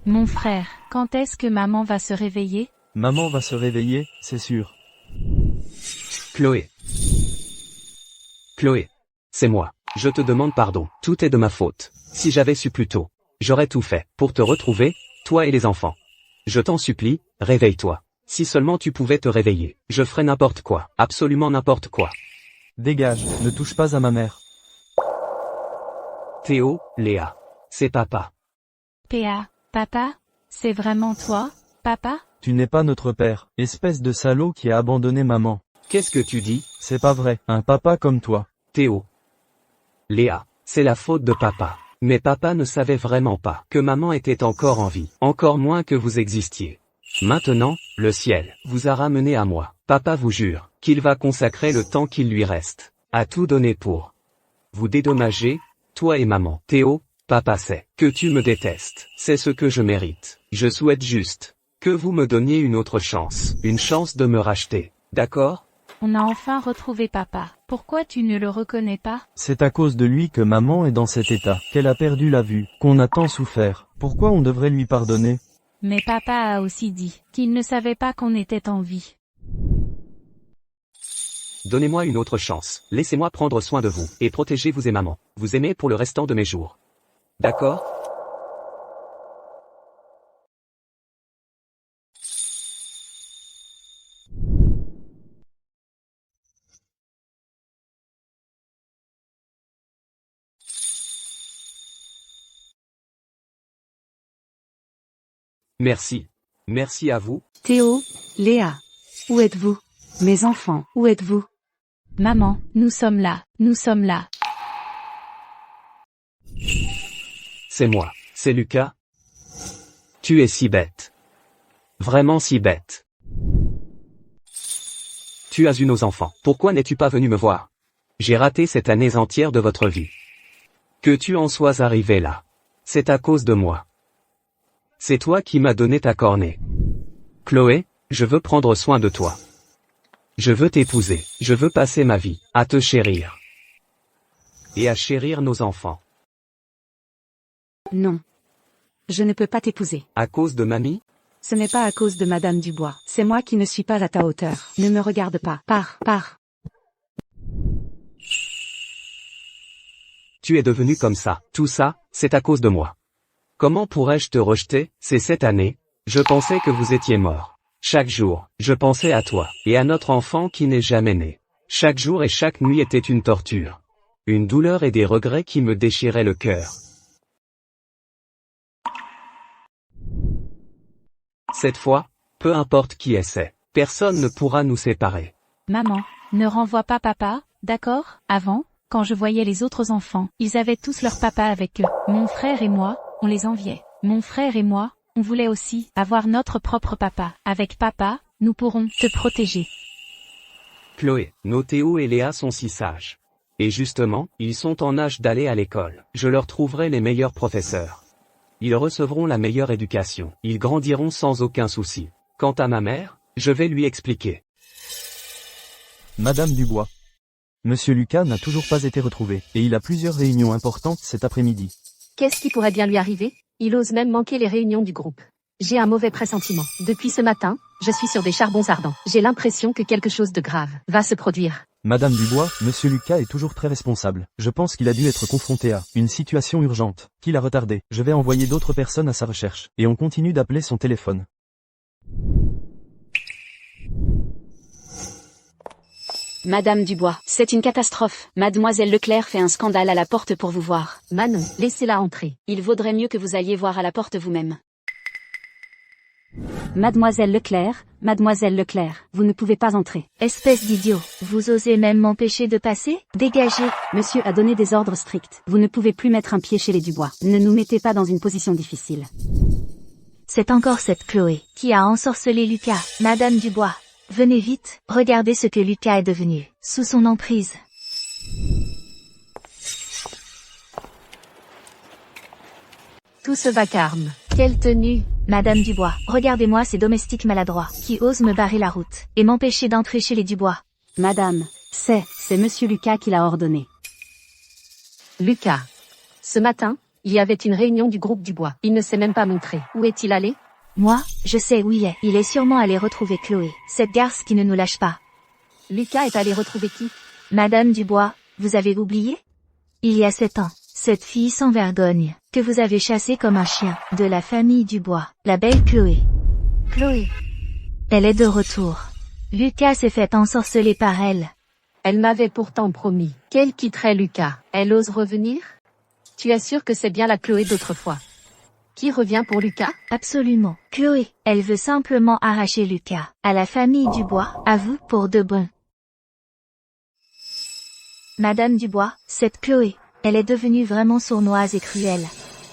Mon frère, quand est-ce que maman va se réveiller? Maman va se réveiller, c'est sûr. Chloé. Chloé. C'est moi. Je te demande pardon. Tout est de ma faute. Si j'avais su plus tôt, j'aurais tout fait pour te retrouver, toi et les enfants. Je t'en supplie, réveille-toi. Si seulement tu pouvais te réveiller, je ferais n'importe quoi, absolument n'importe quoi. Dégage, ne touche pas à ma mère. Théo, Léa. C'est papa. PA, papa? C'est vraiment toi, papa? Tu n'es pas notre père, espèce de salaud qui a abandonné maman. Qu'est-ce que tu dis? C'est pas vrai, un papa comme toi. Théo. Léa, c'est la faute de papa. Mais papa ne savait vraiment pas que maman était encore en vie, encore moins que vous existiez. Maintenant, le ciel vous a ramené à moi. Papa vous jure qu'il va consacrer le temps qu'il lui reste à tout donner pour vous dédommager, toi et maman. Théo, papa sait que tu me détestes. C'est ce que je mérite. Je souhaite juste que vous me donniez une autre chance. Une chance de me racheter. D'accord? On a enfin retrouvé papa. Pourquoi tu ne le reconnais pas? C'est à cause de lui que maman est dans cet état, qu'elle a perdu la vue, qu'on a tant souffert. Pourquoi on devrait lui pardonner? Mais papa a aussi dit qu'il ne savait pas qu'on était en vie. Donnez-moi une autre chance. Laissez-moi prendre soin de vous et protéger vous et maman. Vous aimez pour le restant de mes jours. D'accord? Merci. Merci à vous. Théo, Léa. Où êtes-vous? Mes enfants, où êtes-vous? Maman, nous sommes là, nous sommes là. C'est moi. C'est Lucas. Tu es si bête. Vraiment si bête. Tu as eu nos enfants. Pourquoi n'es-tu pas venu me voir? J'ai raté cette année entière de votre vie. Que tu en sois arrivé là. C'est à cause de moi. C'est toi qui m'as donné ta cornée. Chloé, je veux prendre soin de toi. Je veux t'épouser. Je veux passer ma vie à te chérir. Et à chérir nos enfants. Non. Je ne peux pas t'épouser. À cause de mamie? Ce n'est pas à cause de Madame Dubois. C'est moi qui ne suis pas à ta hauteur. Ne me regarde pas. Pars. Tu es devenu comme ça. Tout ça, c'est à cause de moi. Comment pourrais-je te rejeter? C'est cette année. Je pensais que vous étiez mort. Chaque jour, je pensais à toi, et à notre enfant qui n'est jamais né. Chaque jour et chaque nuit était une torture. Une douleur et des regrets qui me déchiraient le cœur. Cette fois, peu importe qui essaie, personne ne pourra nous séparer. Maman, ne renvoie pas papa, d'accord? Avant, quand je voyais les autres enfants, ils avaient tous leur papa avec eux. Mon frère et moi, on les enviait. Mon frère et moi, on voulait aussi avoir notre propre papa. Avec papa, nous pourrons te protéger. Chloé, nos Théo et Léa sont si sages. Et justement, ils sont en âge d'aller à l'école. Je leur trouverai les meilleurs professeurs. Ils recevront la meilleure éducation. Ils grandiront sans aucun souci. Quant à ma mère, je vais lui expliquer. Madame Dubois. Monsieur Lucas n'a toujours pas été retrouvé, et il a plusieurs réunions importantes cet après-midi. Qu'est-ce qui pourrait bien lui arriver? Il ose même manquer les réunions du groupe. J'ai un mauvais pressentiment. Depuis ce matin, je suis sur des charbons ardents. J'ai l'impression que quelque chose de grave va se produire. Madame Dubois, Monsieur Lucas est toujours très responsable. Je pense qu'il a dû être confronté à une situation urgente, qui l'a retardé. Je vais envoyer d'autres personnes à sa recherche, et on continue d'appeler son téléphone. Madame Dubois, c'est une catastrophe. Mademoiselle Leclerc fait un scandale à la porte pour vous voir. Manon, laissez-la entrer. Il vaudrait mieux que vous alliez voir à la porte vous-même. Mademoiselle Leclerc, vous ne pouvez pas entrer. Espèce d'idiot, vous osez même m'empêcher de passer? Dégagez. Monsieur a donné des ordres stricts. Vous ne pouvez plus mettre un pied chez les Dubois. Ne nous mettez pas dans une position difficile. C'est encore cette Chloé qui a ensorcelé Lucas. Madame Dubois, venez vite, regardez ce que Lucas est devenu, sous son emprise. Tout ce vacarme. Quelle tenue. Madame Dubois, regardez-moi ces domestiques maladroits, qui osent me barrer la route, et m'empêcher d'entrer chez les Dubois. Madame, c'est Monsieur Lucas qui l'a ordonné. Lucas. Ce matin, il y avait une réunion du groupe Dubois. Il ne s'est même pas montré. Où est-il allé? Moi, je sais où il est. Il est sûrement allé retrouver Chloé, cette garce qui ne nous lâche pas. Lucas est allé retrouver qui? Madame Dubois, vous avez oublié? Il y a 7 ans, cette fille sans vergogne, que vous avez chassée comme un chien, de la famille Dubois, la belle Chloé. Chloé. Elle est de retour. Lucas s'est fait ensorceler par elle. Elle m'avait pourtant promis qu'elle quitterait Lucas. Elle ose revenir? Tu es sûr que c'est bien la Chloé d'autrefois? Qui revient pour Lucas? Absolument. Chloé, elle veut simplement arracher Lucas à la famille Dubois, à vous pour de bon. Madame Dubois, cette Chloé, elle est devenue vraiment sournoise et cruelle.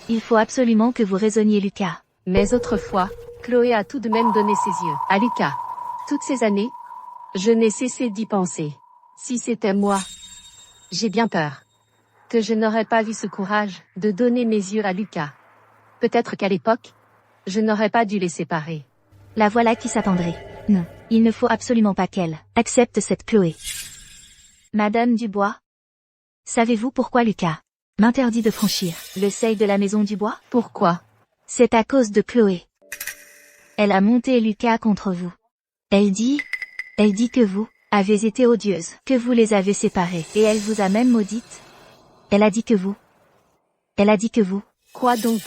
Il faut absolument que vous raisonniez Lucas. Mais autrefois, Chloé a tout de même donné ses yeux à Lucas. Toutes ces années, je n'ai cessé d'y penser. Si c'était moi, j'ai bien peur que je n'aurais pas eu ce courage de donner mes yeux à Lucas. Peut-être qu'à l'époque, je n'aurais pas dû les séparer. La voilà qui s'attendrait. Non, il ne faut absolument pas qu'elle accepte cette Chloé. Madame Dubois, savez-vous pourquoi Lucas m'interdit de franchir le seuil de la maison Dubois? Pourquoi? C'est à cause de Chloé. Elle a monté Lucas contre vous. Elle dit que vous avez été odieuse, que vous les avez séparés, et elle vous a même maudite. Elle a dit que vous. Quoi donc?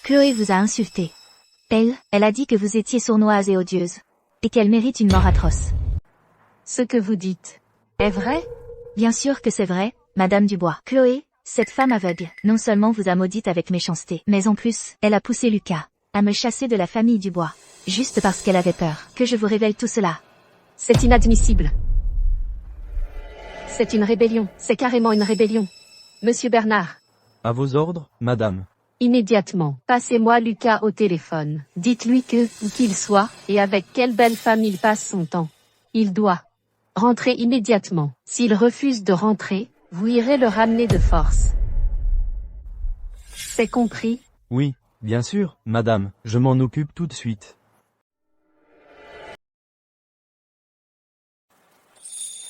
Chloé vous a insulté. Elle a dit que vous étiez sournoise et odieuse. Et qu'elle mérite une mort atroce. Ce que vous dites est vrai? Bien sûr que c'est vrai, Madame Dubois. Chloé, cette femme aveugle, non seulement vous a maudite avec méchanceté, mais en plus, elle a poussé Lucas à me chasser de la famille Dubois. Juste parce qu'elle avait peur que je vous révèle tout cela. C'est inadmissible. C'est une rébellion, c'est carrément une rébellion. Monsieur Bernard. À vos ordres, madame. Immédiatement, passez-moi Lucas au téléphone. Dites-lui que, où qu'il soit, et avec quelle belle femme il passe son temps. Il doit rentrer immédiatement. S'il refuse de rentrer, vous irez le ramener de force. C'est compris? Oui, bien sûr, madame, je m'en occupe tout de suite.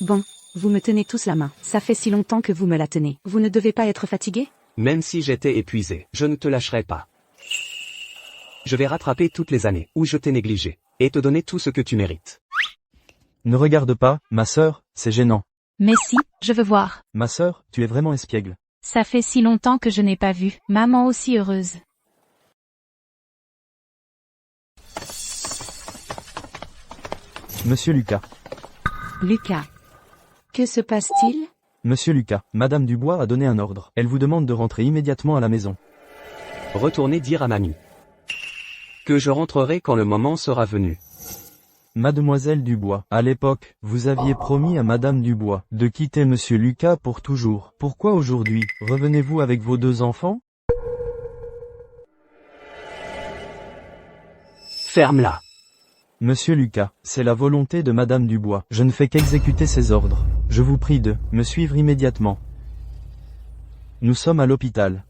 Bon, vous me tenez tous la main. Ça fait si longtemps que vous me la tenez. Vous ne devez pas être fatigué? Même si j'étais épuisé, je ne te lâcherai pas. Je vais rattraper toutes les années où je t'ai négligé, et te donner tout ce que tu mérites. Ne regarde pas, ma sœur, c'est gênant. Mais si, je veux voir. Ma sœur, tu es vraiment espiègle. Ça fait si longtemps que je n'ai pas vu maman aussi heureuse. Monsieur Lucas. Lucas. Que se passe-t-il? Monsieur Lucas, Madame Dubois a donné un ordre. Elle vous demande de rentrer immédiatement à la maison. Retournez dire à mamie que je rentrerai quand le moment sera venu. Mademoiselle Dubois, à l'époque, vous aviez promis à Madame Dubois de quitter Monsieur Lucas pour toujours. Pourquoi aujourd'hui, revenez-vous avec vos 2 enfants? Ferme-la. Monsieur Lucas, c'est la volonté de Madame Dubois. Je ne fais qu'exécuter ses ordres. Je vous prie de me suivre immédiatement. Nous sommes à l'hôpital.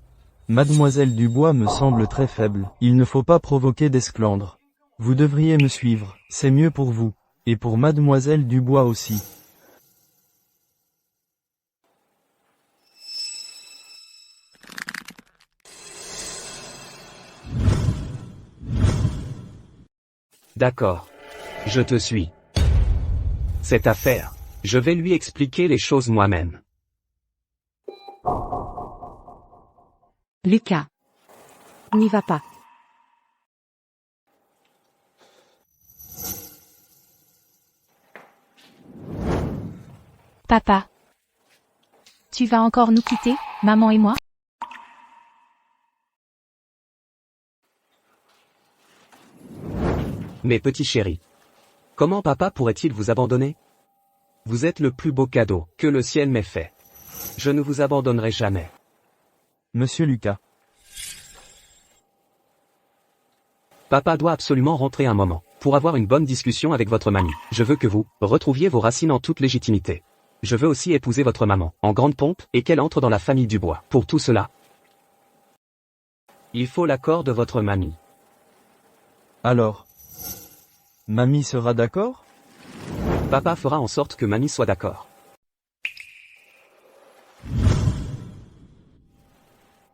Mademoiselle Dubois me semble très faible. Il ne faut pas provoquer d'esclandre. Vous devriez me suivre, c'est mieux pour vous. Et pour Mademoiselle Dubois aussi. D'accord. Je te suis. Cette affaire, je vais lui expliquer les choses moi-même. Lucas. N'y va pas. Papa. Tu vas encore nous quitter, maman et moi? Mes petits chéris. Comment papa pourrait-il vous abandonner? Vous êtes le plus beau cadeau que le ciel m'ait fait. Je ne vous abandonnerai jamais. Monsieur Lucas. Papa doit absolument rentrer un moment, pour avoir une bonne discussion avec votre mamie. Je veux que vous retrouviez vos racines en toute légitimité. Je veux aussi épouser votre maman, en grande pompe, et qu'elle entre dans la famille Dubois. Pour tout cela, il faut l'accord de votre mamie. Alors, mamie sera d'accord? Papa fera en sorte que mamie soit d'accord.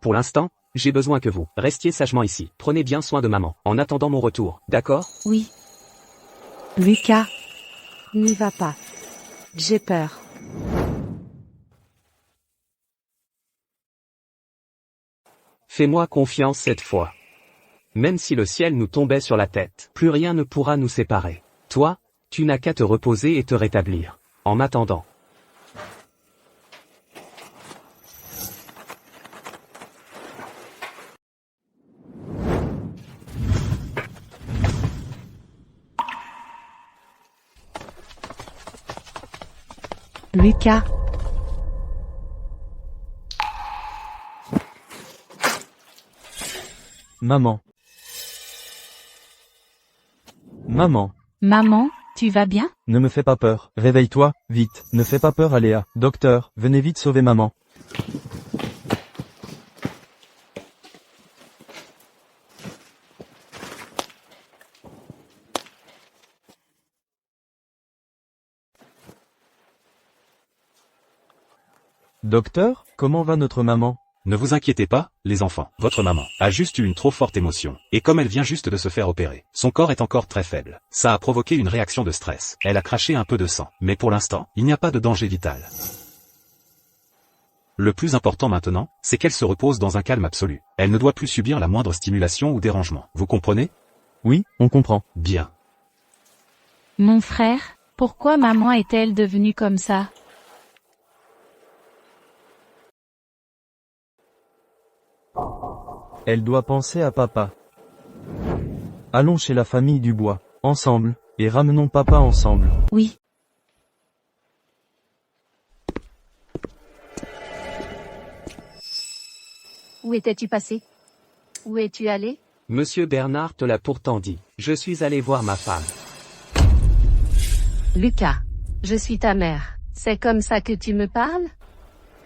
Pour l'instant, J'ai besoin que vous restiez sagement ici. Prenez bien soin de maman, en attendant mon retour, d'accord? Oui. Lucas. N'y va pas. J'ai peur. Fais-moi confiance cette fois. Même si le ciel nous tombait sur la tête, plus rien ne pourra nous séparer. Toi, tu n'as qu'à te reposer et te rétablir. En m'attendant. Lucas. Maman. Maman. Maman, tu vas bien? Ne me fais pas peur. Réveille-toi, vite. Ne fais pas peur à Léa. Docteur, venez vite sauver maman. Docteur, comment va notre maman? Ne vous inquiétez pas, les enfants. Votre maman a juste eu une trop forte émotion. Et comme elle vient juste de se faire opérer, son corps est encore très faible. Ça a provoqué une réaction de stress. Elle a craché un peu de sang. Mais pour l'instant, il n'y a pas de danger vital. Le plus important maintenant, c'est qu'elle se repose dans un calme absolu. Elle ne doit plus subir la moindre stimulation ou dérangement. Vous comprenez? Oui, on comprend. Bien. Mon frère, pourquoi maman est-elle devenue comme ça? Elle doit penser à papa. Allons chez la famille Dubois, ensemble, et ramenons papa ensemble. Oui. Où étais-tu passé? Où es-tu allé? Monsieur Bernard te l'a pourtant dit. Je suis allé voir ma femme. Lucas, je suis ta mère. C'est comme ça que tu me parles?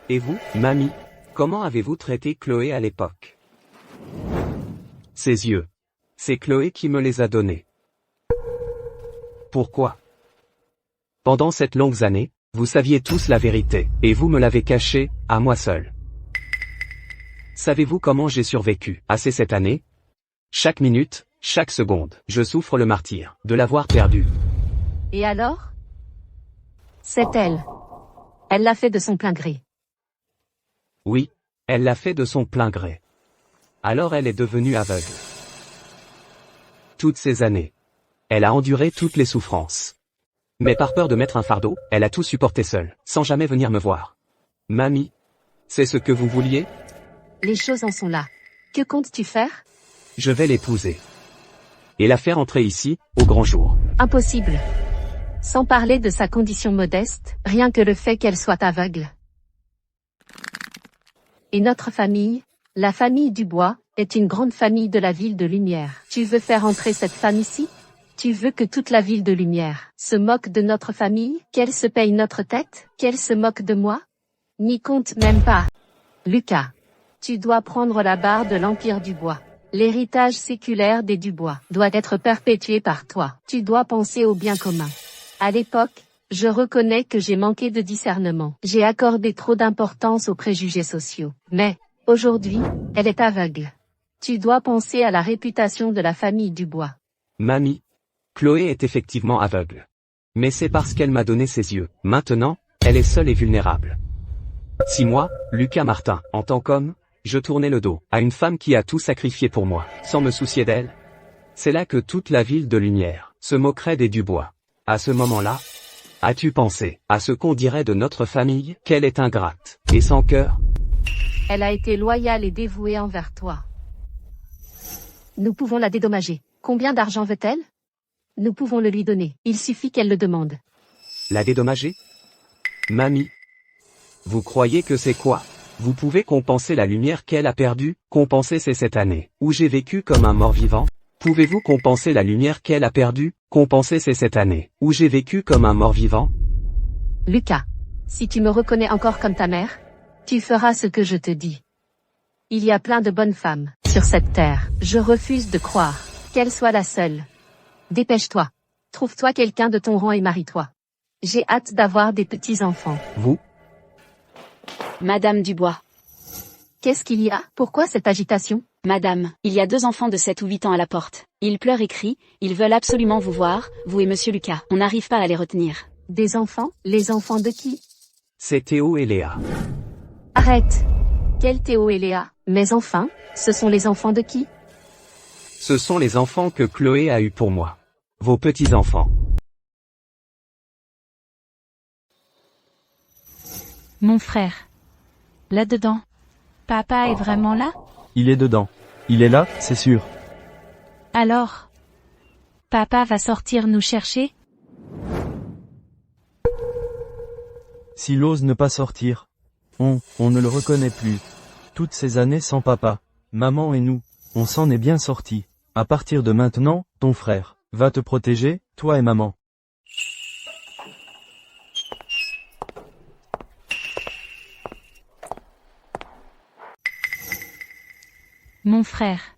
Et vous, mamie, comment avez-vous traité Chloé à l'époque? Ses yeux. C'est Chloé qui me les a donnés. Pourquoi? Pendant cette longue année, vous saviez tous la vérité, et vous me l'avez cachée, à moi seul. Savez-vous comment j'ai survécu à cette année? Chaque minute, chaque seconde, je souffre le martyre de l'avoir perdue. Et alors? C'est elle. Elle l'a fait de son plein gré. Oui, elle l'a fait de son plein gré. Alors elle est devenue aveugle. Toutes ces années, elle a enduré toutes les souffrances. Mais par peur de mettre un fardeau, elle a tout supporté seule, sans jamais venir me voir. Mamie, c'est ce que vous vouliez? Les choses en sont là. Que comptes-tu faire? Je vais l'épouser. Et la faire entrer ici, au grand jour. Impossible. Sans parler de sa condition modeste, rien que le fait qu'elle soit aveugle. Et notre famille, la famille Dubois, est une grande famille de la ville de Lumière. Tu veux faire entrer cette femme ici? Tu veux que toute la ville de Lumière se moque de notre famille? Qu'elle se paye notre tête? Qu'elle se moque de moi? N'y compte même pas. Lucas, tu dois prendre la barre de l'Empire Dubois. L'héritage séculaire des Dubois doit être perpétué par toi. Tu dois penser au bien commun. À l'époque, je reconnais que j'ai manqué de discernement. J'ai accordé trop d'importance aux préjugés sociaux. Mais, aujourd'hui, elle est aveugle. Tu dois penser à la réputation de la famille Dubois. Mamie, Chloé est effectivement aveugle. Mais c'est parce qu'elle m'a donné ses yeux. Maintenant, elle est seule et vulnérable. Si moi, Lucas Martin, en tant qu'homme, je tournais le dos à une femme qui a tout sacrifié pour moi, sans me soucier d'elle, c'est là que toute la ville de Lumière se moquerait des Dubois. À ce moment-là, as-tu pensé à ce qu'on dirait de notre famille, qu'elle est ingrate et sans cœur? Elle a été loyale et dévouée envers toi. Nous pouvons la dédommager. Combien d'argent veut-elle? Nous pouvons le lui donner. Il suffit qu'elle le demande. La dédommager? Mamie, vous croyez que c'est quoi? Vous pouvez compenser la lumière qu'elle a perdue? Compenser c'est cette année où j'ai vécu comme un mort-vivant? Pouvez-vous compenser la lumière qu'elle a perdue? Compenser c'est cette année où j'ai vécu comme un mort-vivant? Lucas, si tu me reconnais encore comme ta mère, tu feras ce que je te dis. Il y a plein de bonnes femmes sur cette terre. Je refuse de croire qu'elle soit la seule. Dépêche-toi. Trouve-toi quelqu'un de ton rang et marie-toi. J'ai hâte d'avoir des petits-enfants. Vous? Madame Dubois. Qu'est-ce qu'il y a? Pourquoi cette agitation? Madame, il y a 2 enfants de 7 ou 8 ans à la porte. Ils pleurent et crient, ils veulent absolument vous voir, vous et monsieur Lucas. On n'arrive pas à les retenir. Des enfants? Les enfants de qui? C'est Théo et Léa. Arrête! Quel Théo et Léa? Mais enfin, ce sont les enfants de qui? Ce sont les enfants que Chloé a eus pour moi. Vos petits-enfants. Mon frère. Là-dedans. Papa est vraiment là? Il est dedans. Il est là, c'est sûr. Alors? Papa va sortir nous chercher? S'il ose ne pas sortir. On ne le reconnaît plus. Toutes ces années sans papa, maman et nous, on s'en est bien sortis. À partir de maintenant, ton frère va te protéger, toi et maman. Mon frère.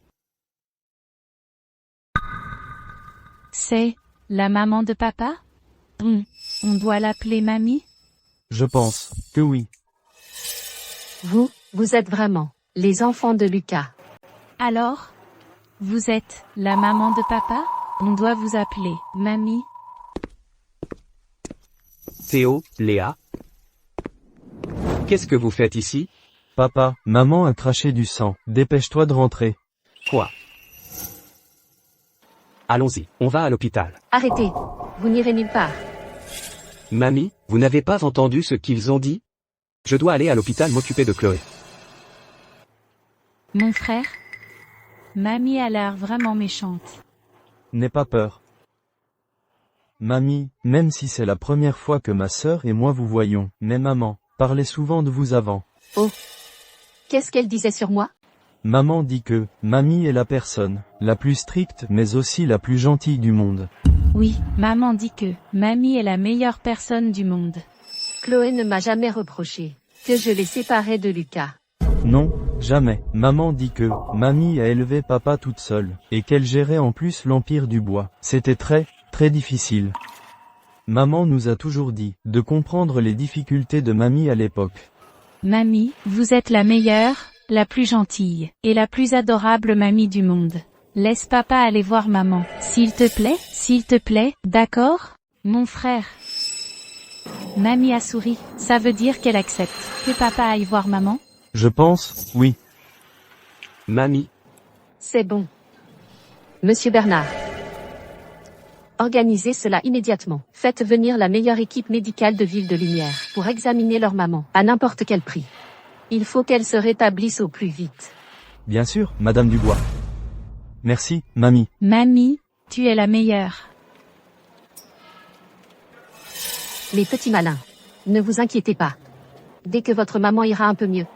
C'est la maman de papa? On doit l'appeler mamie? Je pense que oui. Vous êtes vraiment les enfants de Lucas. Alors? Vous êtes la maman de papa? On doit vous appeler mamie. Théo, Léa. Qu'est-ce que vous faites ici? Papa, maman a craché du sang. Dépêche-toi de rentrer. Quoi? Allons-y, on va à l'hôpital. Arrêtez. Vous n'irez nulle part. Mamie, vous n'avez pas entendu ce qu'ils ont dit? Je dois aller à l'hôpital m'occuper de Chloé. Mon frère? Mamie a l'air vraiment méchante. N'aie pas peur. Mamie, même si c'est la première fois que ma sœur et moi vous voyons, mais maman parlait souvent de vous avant. Oh. Qu'est-ce qu'elle disait sur moi? Maman dit que mamie est la personne la plus stricte mais aussi la plus gentille du monde. Oui, maman dit que mamie est la meilleure personne du monde. Chloé ne m'a jamais reproché que je l'ai séparée de Lucas. Non, jamais. Maman dit que mamie a élevé papa toute seule, et qu'elle gérait en plus l'empire du bois. C'était très difficile. Maman nous a toujours dit de comprendre les difficultés de mamie à l'époque. Mamie, vous êtes la meilleure, la plus gentille, et la plus adorable mamie du monde. Laisse papa aller voir maman. S'il te plaît, d'accord? Mon frère. Mamie a souri. Ça veut dire qu'elle accepte que papa aille voir maman? Je pense, oui. Mamie. C'est bon. Monsieur Bernard. Organisez cela immédiatement. Faites venir la meilleure équipe médicale de Ville de Lumière pour examiner leur maman, à n'importe quel prix. Il faut qu'elle se rétablisse au plus vite. Bien sûr, Madame Dubois. Merci, mamie. Mamie, tu es la meilleure. Mes petits malins. Ne vous inquiétez pas. Dès que votre maman ira un peu mieux,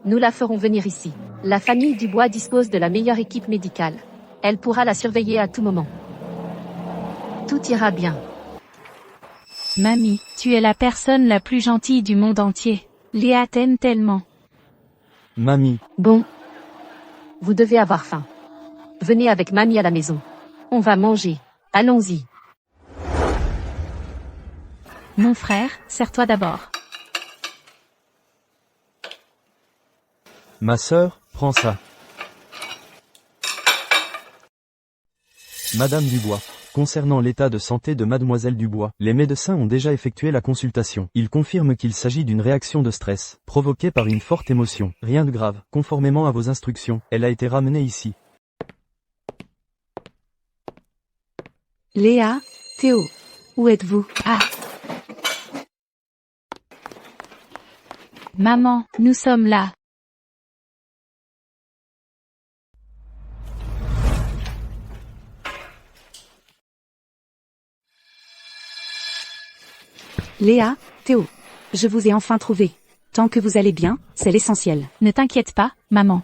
nous la ferons venir ici. La famille Dubois dispose de la meilleure équipe médicale. Elle pourra la surveiller à tout moment. Tout ira bien. Mamie, tu es la personne la plus gentille du monde entier. Léa t'aime tellement. Mamie. Bon. Vous devez avoir faim. Venez avec mamie à la maison. On va manger. Allons-y. Mon frère, serre-toi d'abord. Ma sœur, prends ça. Madame Dubois. Concernant l'état de santé de Mademoiselle Dubois, les médecins ont déjà effectué la consultation. Ils confirment qu'il s'agit d'une réaction de stress, provoquée par une forte émotion. Rien de grave. Conformément à vos instructions, elle a été ramenée ici. Léa, Théo, où êtes-vous? Ah. Maman, nous sommes là. Léa, Théo, je vous ai enfin trouvé. Tant que vous allez bien, c'est l'essentiel. Ne t'inquiète pas, maman.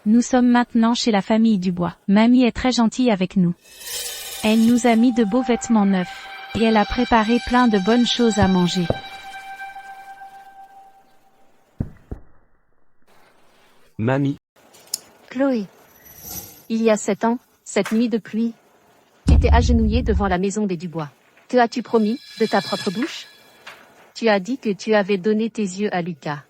Nous sommes maintenant chez la famille Dubois. Mamie est très gentille avec nous. Elle nous a mis de beaux vêtements neufs. Et elle a préparé plein de bonnes choses à manger. Mamie. Chloé. Il y a 7 ans, cette nuit de pluie, tu étais agenouillée devant la maison des Dubois. Que as-tu promis, de ta propre bouche? Tu as dit que tu avais donné tes yeux à Lucas.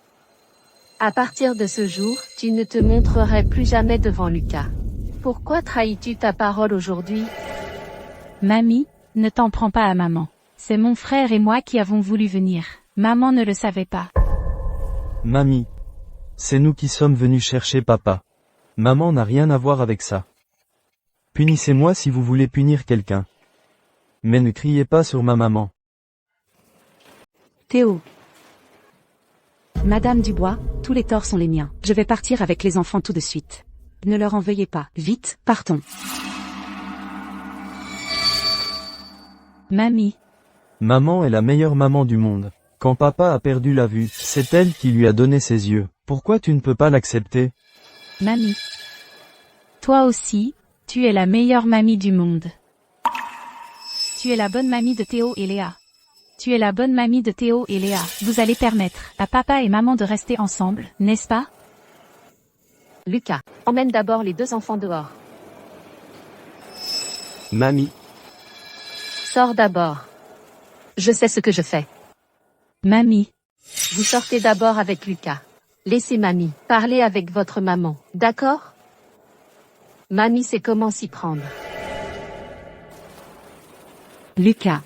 À partir de ce jour, tu ne te montrerais plus jamais devant Lucas. Pourquoi trahis-tu ta parole aujourd'hui? Mamie, ne t'en prends pas à maman. C'est mon frère et moi qui avons voulu venir. Maman ne le savait pas. Mamie. C'est nous qui sommes venus chercher papa. Maman n'a rien à voir avec ça. Punissez-moi si vous voulez punir quelqu'un. Mais ne criez pas sur ma maman. Théo. Madame Dubois, tous les torts sont les miens. Je vais partir avec les enfants tout de suite. Ne leur en veuillez pas. Vite, partons. Mamie. Maman est la meilleure maman du monde. Quand papa a perdu la vue, c'est elle qui lui a donné ses yeux. Pourquoi tu ne peux pas l'accepter? Mamie. Toi aussi, tu es la meilleure mamie du monde. Tu es la bonne mamie de Théo et Léa. Tu es la bonne mamie de Théo et Léa. Vous allez permettre à papa et maman de rester ensemble, n'est-ce pas? Lucas, emmène d'abord les 2 enfants dehors. Mamie, Sors d'abord. Je sais ce que je fais. Mamie. Vous sortez d'abord avec Lucas. Laissez mamie parler avec votre maman, d'accord? Mamie sait comment s'y prendre. Lucas.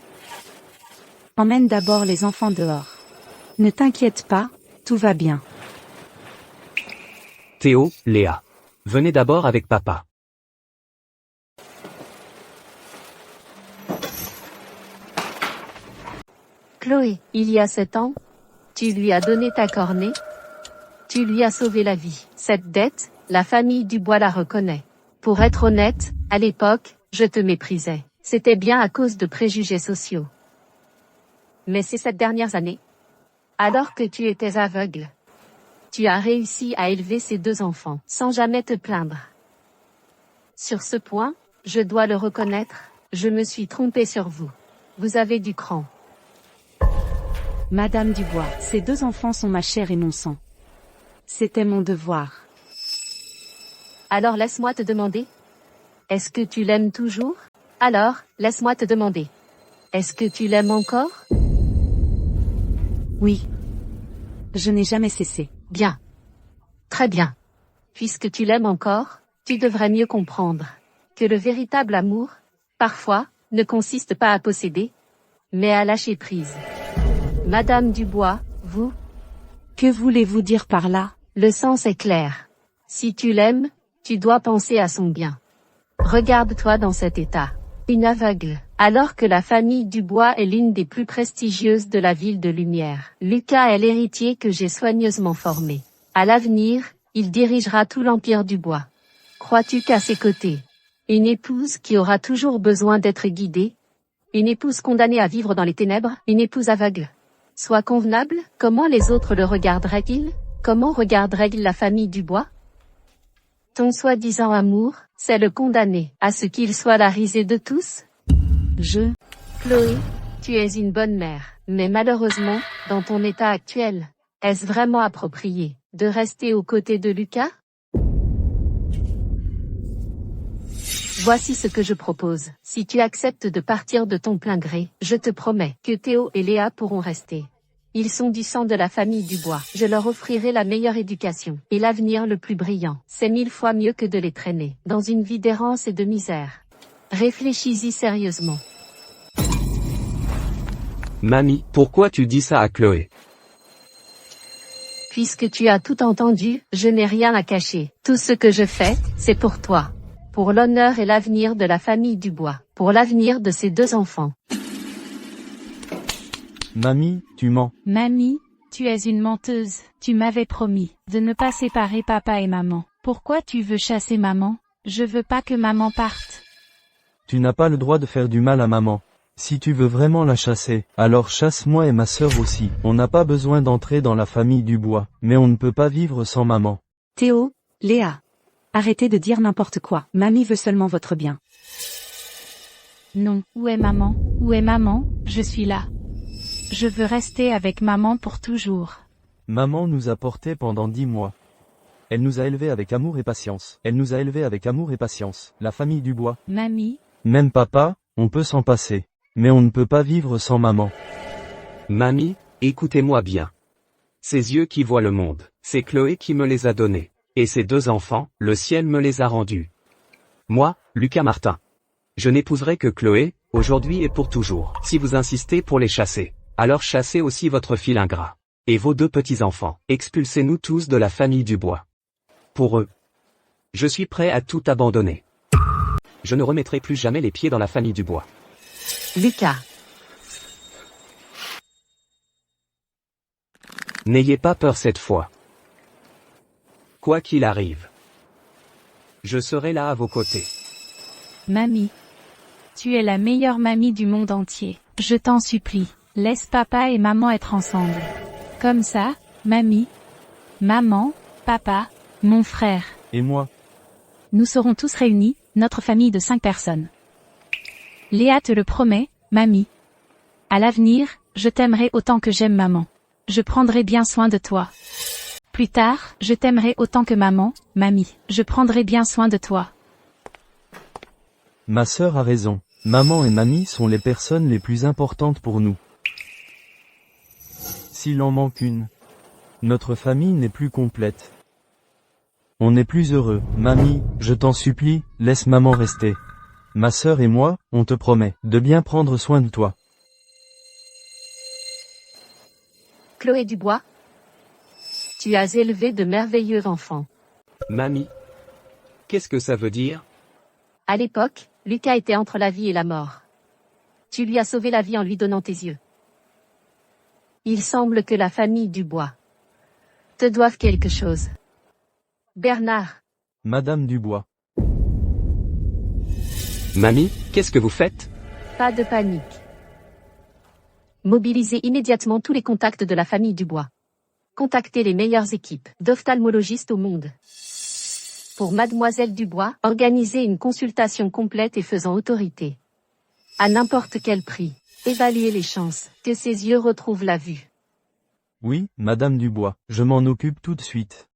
Emmène d'abord les enfants dehors. Ne t'inquiète pas, tout va bien. Théo, Léa. Venez d'abord avec papa. Chloé, il y a 7 ans, tu lui as donné ta cornée. Tu lui as sauvé la vie. Cette dette, la famille Dubois la reconnaît. Pour être honnête, à l'époque, je te méprisais. C'était bien à cause de préjugés sociaux. Mais c'est cette dernière année, alors que tu étais aveugle, tu as réussi à élever ces 2 enfants, sans jamais te plaindre. Sur ce point, je dois le reconnaître, je me suis trompée sur vous. Vous avez du cran. Madame Dubois, ces 2 enfants sont ma chair et mon sang. C'était mon devoir. Alors laisse-moi te demander. Est-ce que tu l'aimes toujours? Alors, laisse-moi te demander. Est-ce que tu l'aimes encore? Oui. Je n'ai jamais cessé. Bien. Très bien. Puisque tu l'aimes encore, tu devrais mieux comprendre que le véritable amour, parfois, ne consiste pas à posséder, mais à lâcher prise. Madame Dubois, vous? Que voulez-vous dire par là? Le sens est clair. Si tu l'aimes, tu dois penser à son bien. Regarde-toi dans cet état. Une aveugle. Alors que la famille Dubois est l'une des plus prestigieuses de la ville de Lumière. Lucas est l'héritier que j'ai soigneusement formé. À l'avenir, il dirigera tout l'empire Dubois. Crois-tu qu'à ses côtés, une épouse qui aura toujours besoin d'être guidée? Une épouse condamnée à vivre dans les ténèbres? Une épouse aveugle? Soit convenable? Comment les autres le regarderaient-ils? Comment regarderait la famille Dubois? Ton soi-disant amour, c'est le condamner à ce qu'il soit la risée de tous? Chloé, tu es une bonne mère, mais malheureusement, dans ton état actuel, est-ce vraiment approprié de rester aux côtés de Lucas? Voici ce que je propose. Si tu acceptes de partir de ton plein gré, je te promets que Théo et Léa pourront rester. Ils sont du sang de la famille Dubois. Je leur offrirai la meilleure éducation et l'avenir le plus brillant. C'est 1000 fois mieux que de les traîner dans une vie d'errance et de misère. Réfléchis-y sérieusement. Mamie, pourquoi tu dis ça à Chloé? Puisque tu as tout entendu, je n'ai rien à cacher. Tout ce que je fais, c'est pour toi. Pour l'honneur et l'avenir de la famille Dubois. Pour l'avenir de ces 2 enfants. Mamie, tu mens. Mamie, tu es une menteuse. Tu m'avais promis de ne pas séparer papa et maman. Pourquoi tu veux chasser maman? Je veux pas que maman parte. Tu n'as pas le droit de faire du mal à maman. Si tu veux vraiment la chasser, alors chasse moi et ma sœur aussi. On n'a pas besoin d'entrer dans la famille Dubois, mais on ne peut pas vivre sans maman. Théo, Léa. Arrêtez de dire n'importe quoi. Mamie veut seulement votre bien. Non. Où est maman? Où est maman? Je suis là. Je veux rester avec maman pour toujours. Maman nous a portés pendant 10 mois. Elle nous a élevés avec amour et patience. Elle nous a élevés avec amour et patience. La famille Dubois. Mamie. Même papa, on peut s'en passer. Mais on ne peut pas vivre sans maman. Mamie, écoutez-moi bien. Ses yeux qui voient le monde. C'est Chloé qui me les a donnés. Et ces 2 enfants, le ciel me les a rendus. Moi, Lucas Martin. Je n'épouserai que Chloé, aujourd'hui et pour toujours. Si vous insistez pour les chasser, alors chassez aussi votre fil ingrat. Et vos 2 petits-enfants. Expulsez-nous tous de la famille Dubois. Pour eux. Je suis prêt à tout abandonner. Je ne remettrai plus jamais les pieds dans la famille Dubois. Lucas. N'ayez pas peur cette fois. Quoi qu'il arrive, je serai là à vos côtés. Mamie. Tu es la meilleure mamie du monde entier. Je t'en supplie, laisse papa et maman être ensemble. Comme ça, mamie, maman, papa, mon frère. Et moi? Nous serons tous réunis, notre famille de 5 personnes. Léa te le promet, mamie. À l'avenir, je t'aimerai autant que j'aime maman. Je prendrai bien soin de toi. Plus tard, je t'aimerai autant que maman, mamie. Je prendrai bien soin de toi. Ma sœur a raison. Maman et mamie sont les personnes les plus importantes pour nous. S'il en manque une, notre famille n'est plus complète. On n'est plus heureux. Mamie, je t'en supplie, laisse maman rester. Ma sœur et moi, on te promet de bien prendre soin de toi. Chloé Dubois. Tu as élevé de merveilleux enfants. Mamie. Qu'est-ce que ça veut dire? À l'époque, Lucas était entre la vie et la mort. Tu lui as sauvé la vie en lui donnant tes yeux. Il semble que la famille Dubois te doive quelque chose. Bernard. Madame Dubois. Mamie, qu'est-ce que vous faites? Pas de panique. Mobilisez immédiatement tous les contacts de la famille Dubois. Contactez les meilleures équipes d'ophtalmologistes au monde. Pour Mademoiselle Dubois, organisez une consultation complète et faisant autorité. À n'importe quel prix, évaluez les chances que ses yeux retrouvent la vue. Oui, Madame Dubois, je m'en occupe tout de suite.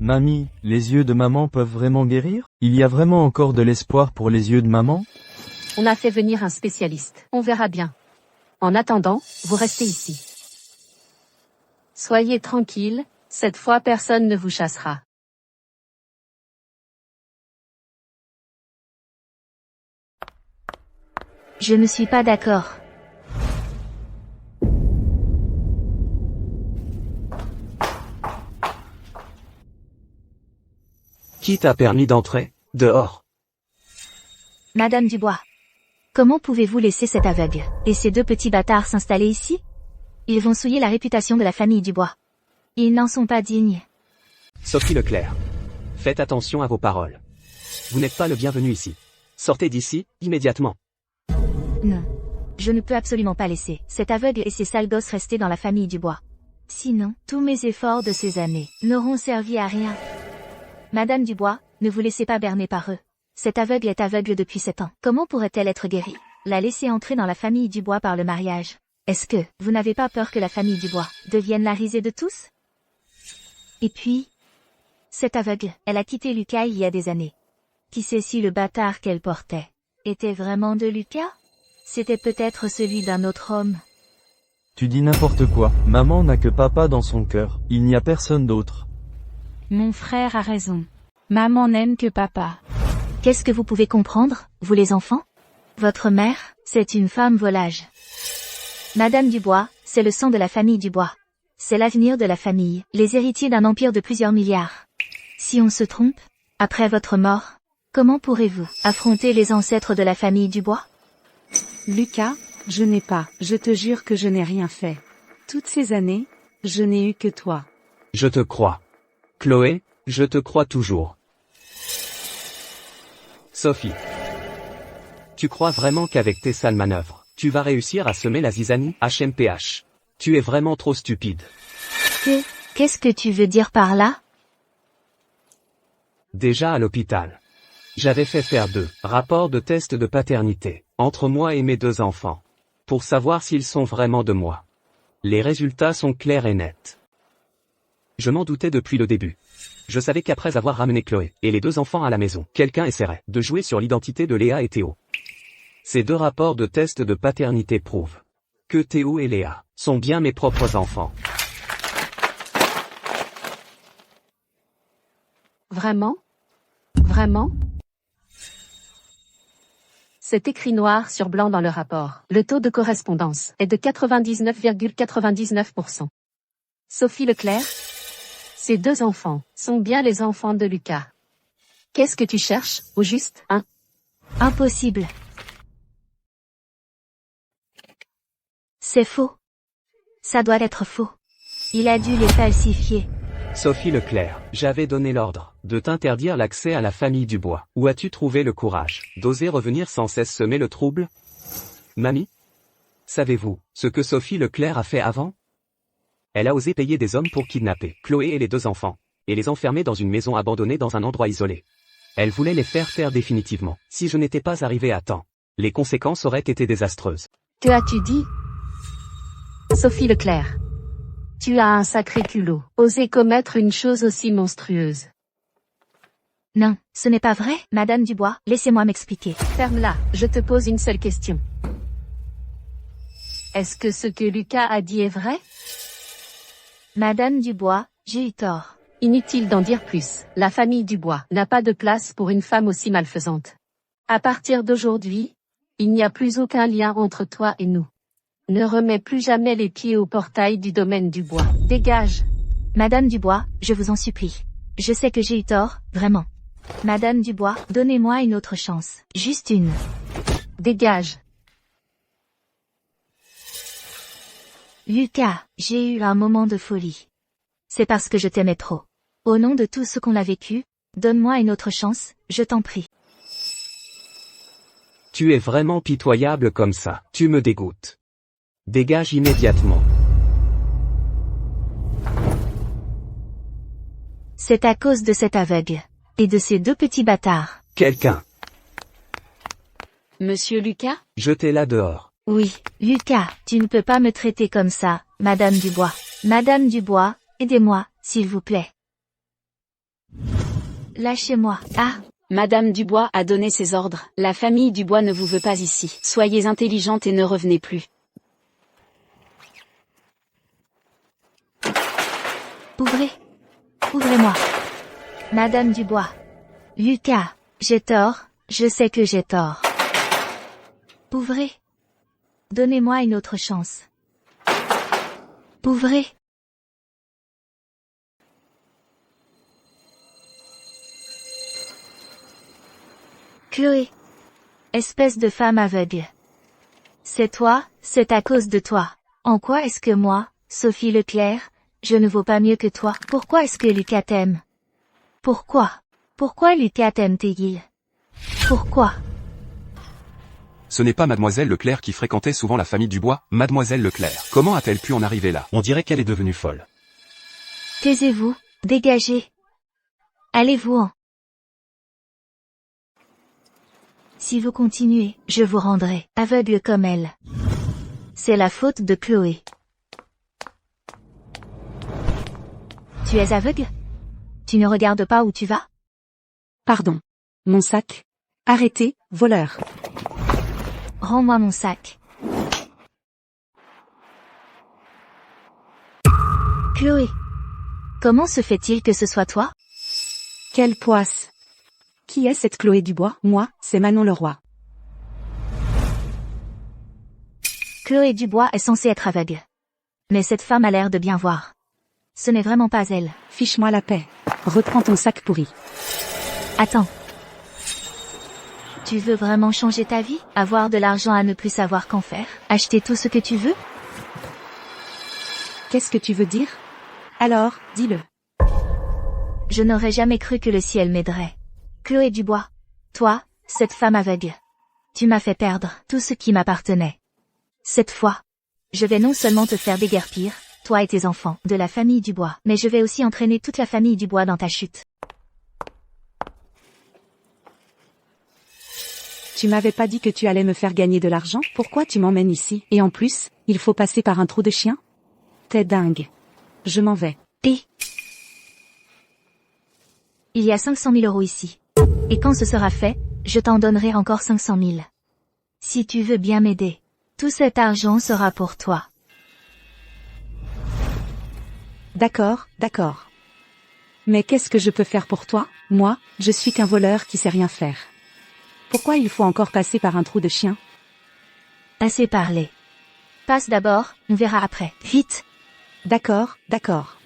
Mamie, les yeux de maman peuvent vraiment guérir? Il y a vraiment encore de l'espoir pour les yeux de maman? On a fait venir un spécialiste. On verra bien. En attendant, vous restez ici. Soyez tranquille, cette fois personne ne vous chassera. Je ne suis pas d'accord. Qui t'a permis d'entrer? Dehors. Madame Dubois. Comment pouvez-vous laisser cet aveugle et ces 2 petits bâtards s'installer ici? Ils vont souiller la réputation de la famille Dubois. Ils n'en sont pas dignes. Sophie Leclerc. Faites attention à vos paroles. Vous n'êtes pas le bienvenu ici. Sortez d'ici, immédiatement. Non. Je ne peux absolument pas laisser cet aveugle et ces sales gosses rester dans la famille Dubois. Sinon, tous mes efforts de ces années n'auront servi à rien. Madame Dubois, ne vous laissez pas berner par eux. Cet aveugle est aveugle depuis 7 ans. Comment pourrait-elle être guérie? La laisser entrer dans la famille Dubois par le mariage. Est-ce que vous n'avez pas peur que la famille Dubois devienne la risée de tous? Et puis, cette aveugle, elle a quitté Lucas il y a des années. Qui sait si le bâtard qu'elle portait était vraiment de Lucas? C'était peut-être celui d'un autre homme. Tu dis n'importe quoi. Maman n'a que papa dans son cœur. Il n'y a personne d'autre. Mon frère a raison. Maman n'aime que papa. Qu'est-ce que vous pouvez comprendre, vous les enfants? Votre mère, c'est une femme volage. Madame Dubois, c'est le sang de la famille Dubois. C'est l'avenir de la famille, les héritiers d'un empire de plusieurs milliards. Si on se trompe, après votre mort, comment pourrez-vous affronter les ancêtres de la famille Dubois? Lucas, je n'ai pas, je te jure que je n'ai rien fait. Toutes ces années, je n'ai eu que toi. Je te crois. Chloé, je te crois toujours. Sophie. Tu crois vraiment qu'avec tes sales manœuvres, tu vas réussir à semer la zizanie? HMPH. Tu es vraiment trop stupide. Qu'est-ce que tu veux dire par là? Déjà à l'hôpital. J'avais fait faire 2 rapports de test de paternité, entre moi et mes 2 enfants, pour savoir s'ils sont vraiment de moi. Les résultats sont clairs et nets. Je m'en doutais depuis le début. Je savais qu'après avoir ramené Chloé et les 2 enfants à la maison, quelqu'un essaierait de jouer sur l'identité de Léa et Théo. Ces 2 rapports de test de paternité prouvent que Théo et Léa sont bien mes propres enfants. Vraiment? Vraiment? C'est écrit noir sur blanc dans le rapport. Le taux de correspondance est de 99,99%. Sophie Leclerc? Ces deux enfants sont bien les enfants de Lucas. Qu'est-ce que tu cherches, au juste, hein? Impossible. C'est faux. Ça doit être faux. Il a dû les falsifier. Sophie Leclerc, j'avais donné l'ordre de t'interdire l'accès à la famille Dubois. Où as-tu trouvé le courage d'oser revenir sans cesse semer le trouble? Mamie? Savez-vous ce que Sophie Leclerc a fait avant? Elle a osé payer des hommes pour kidnapper Chloé et les deux enfants, et les enfermer dans une maison abandonnée dans un endroit isolé. Elle voulait les faire taire définitivement. Si je n'étais pas arrivé à temps, les conséquences auraient été désastreuses. Que as-tu dit? Sophie Leclerc. Tu as un sacré culot. Oser commettre une chose aussi monstrueuse. Non, ce n'est pas vrai, Madame Dubois, laissez-moi m'expliquer. Ferme-la, je te pose une seule question. Est-ce que ce que Lucas a dit est vrai? Madame Dubois, j'ai eu tort. Inutile d'en dire plus. La famille Dubois n'a pas de place pour une femme aussi malfaisante. À partir d'aujourd'hui, il n'y a plus aucun lien entre toi et nous. Ne remets plus jamais les pieds au portail du domaine Dubois. Dégage. Madame Dubois, je vous en supplie. Je sais que j'ai eu tort, vraiment. Madame Dubois, donnez-moi une autre chance. Juste une. Dégage. Lucas, j'ai eu un moment de folie. C'est parce que je t'aimais trop. Au nom de tout ce qu'on a vécu, donne-moi une autre chance, je t'en prie. Tu es vraiment pitoyable comme ça. Tu me dégoûtes. Dégage immédiatement. C'est à cause de cet aveugle. Et de ces deux petits bâtards. Quelqu'un. Monsieur Lucas? Jetez-la dehors. Oui, Lucas, tu ne peux pas me traiter comme ça, Madame Dubois. Madame Dubois, aidez-moi, s'il vous plaît. Lâchez-moi. Ah! Madame Dubois a donné ses ordres. La famille Dubois ne vous veut pas ici. Soyez intelligente et ne revenez plus. Ouvrez. Ouvrez-moi. Madame Dubois. Lucas, j'ai tort, je sais que j'ai tort. Ouvrez. Donnez-moi une autre chance. Ouvrez. Chloé. Espèce de femme aveugle. C'est toi, c'est à cause de toi. En quoi est-ce que moi, Sophie Leclerc, je ne vaux pas mieux que toi? Pourquoi est-ce que Lucas t'aime? Pourquoi? Pourquoi Lucas t'aime-t-il? Pourquoi? Ce n'est pas Mademoiselle Leclerc qui fréquentait souvent la famille Dubois, Mademoiselle Leclerc. Comment a-t-elle pu en arriver là? On dirait qu'elle est devenue folle. Taisez-vous, dégagez. Allez-vous-en. Si vous continuez, je vous rendrai aveugle comme elle. C'est la faute de Chloé. Tu es aveugle? Tu ne regardes pas où tu vas? Pardon. Mon sac. Arrêtez, voleur. Rends-moi mon sac. Chloé. Comment se fait-il que ce soit toi? Quelle poisse. Qui est cette Chloé Dubois? Moi, c'est Manon Leroy. Chloé Dubois est censée être aveugle. Mais cette femme a l'air de bien voir. Ce n'est vraiment pas elle. Fiche-moi la paix. Reprends ton sac pourri. Attends. Tu veux vraiment changer ta vie? Avoir de l'argent à ne plus savoir qu'en faire? Acheter tout ce que tu veux? Qu'est-ce que tu veux dire? Alors, dis-le. Je n'aurais jamais cru que le ciel m'aiderait. Chloé Dubois. Toi, cette femme aveugle. Tu m'as fait perdre tout ce qui m'appartenait. Cette fois, je vais non seulement te faire déguerpir, toi et tes enfants, de la famille Dubois, mais je vais aussi entraîner toute la famille Dubois dans ta chute. Tu m'avais pas dit que tu allais me faire gagner de l'argent? Pourquoi tu m'emmènes ici? Et en plus, il faut passer par un trou de chien? T'es dingue. Je m'en vais. Et il y a 500 000 € ici. Et quand ce sera fait, je t'en donnerai encore 500 000. Si tu veux bien m'aider, tout cet argent sera pour toi. D'accord, d'accord. Mais qu'est-ce que je peux faire pour toi? Moi, je suis qu'un voleur qui sait rien faire. Pourquoi il faut encore passer par un trou de chien? Assez parlé. Passe d'abord, on verra après. Vite. D'accord, d'accord.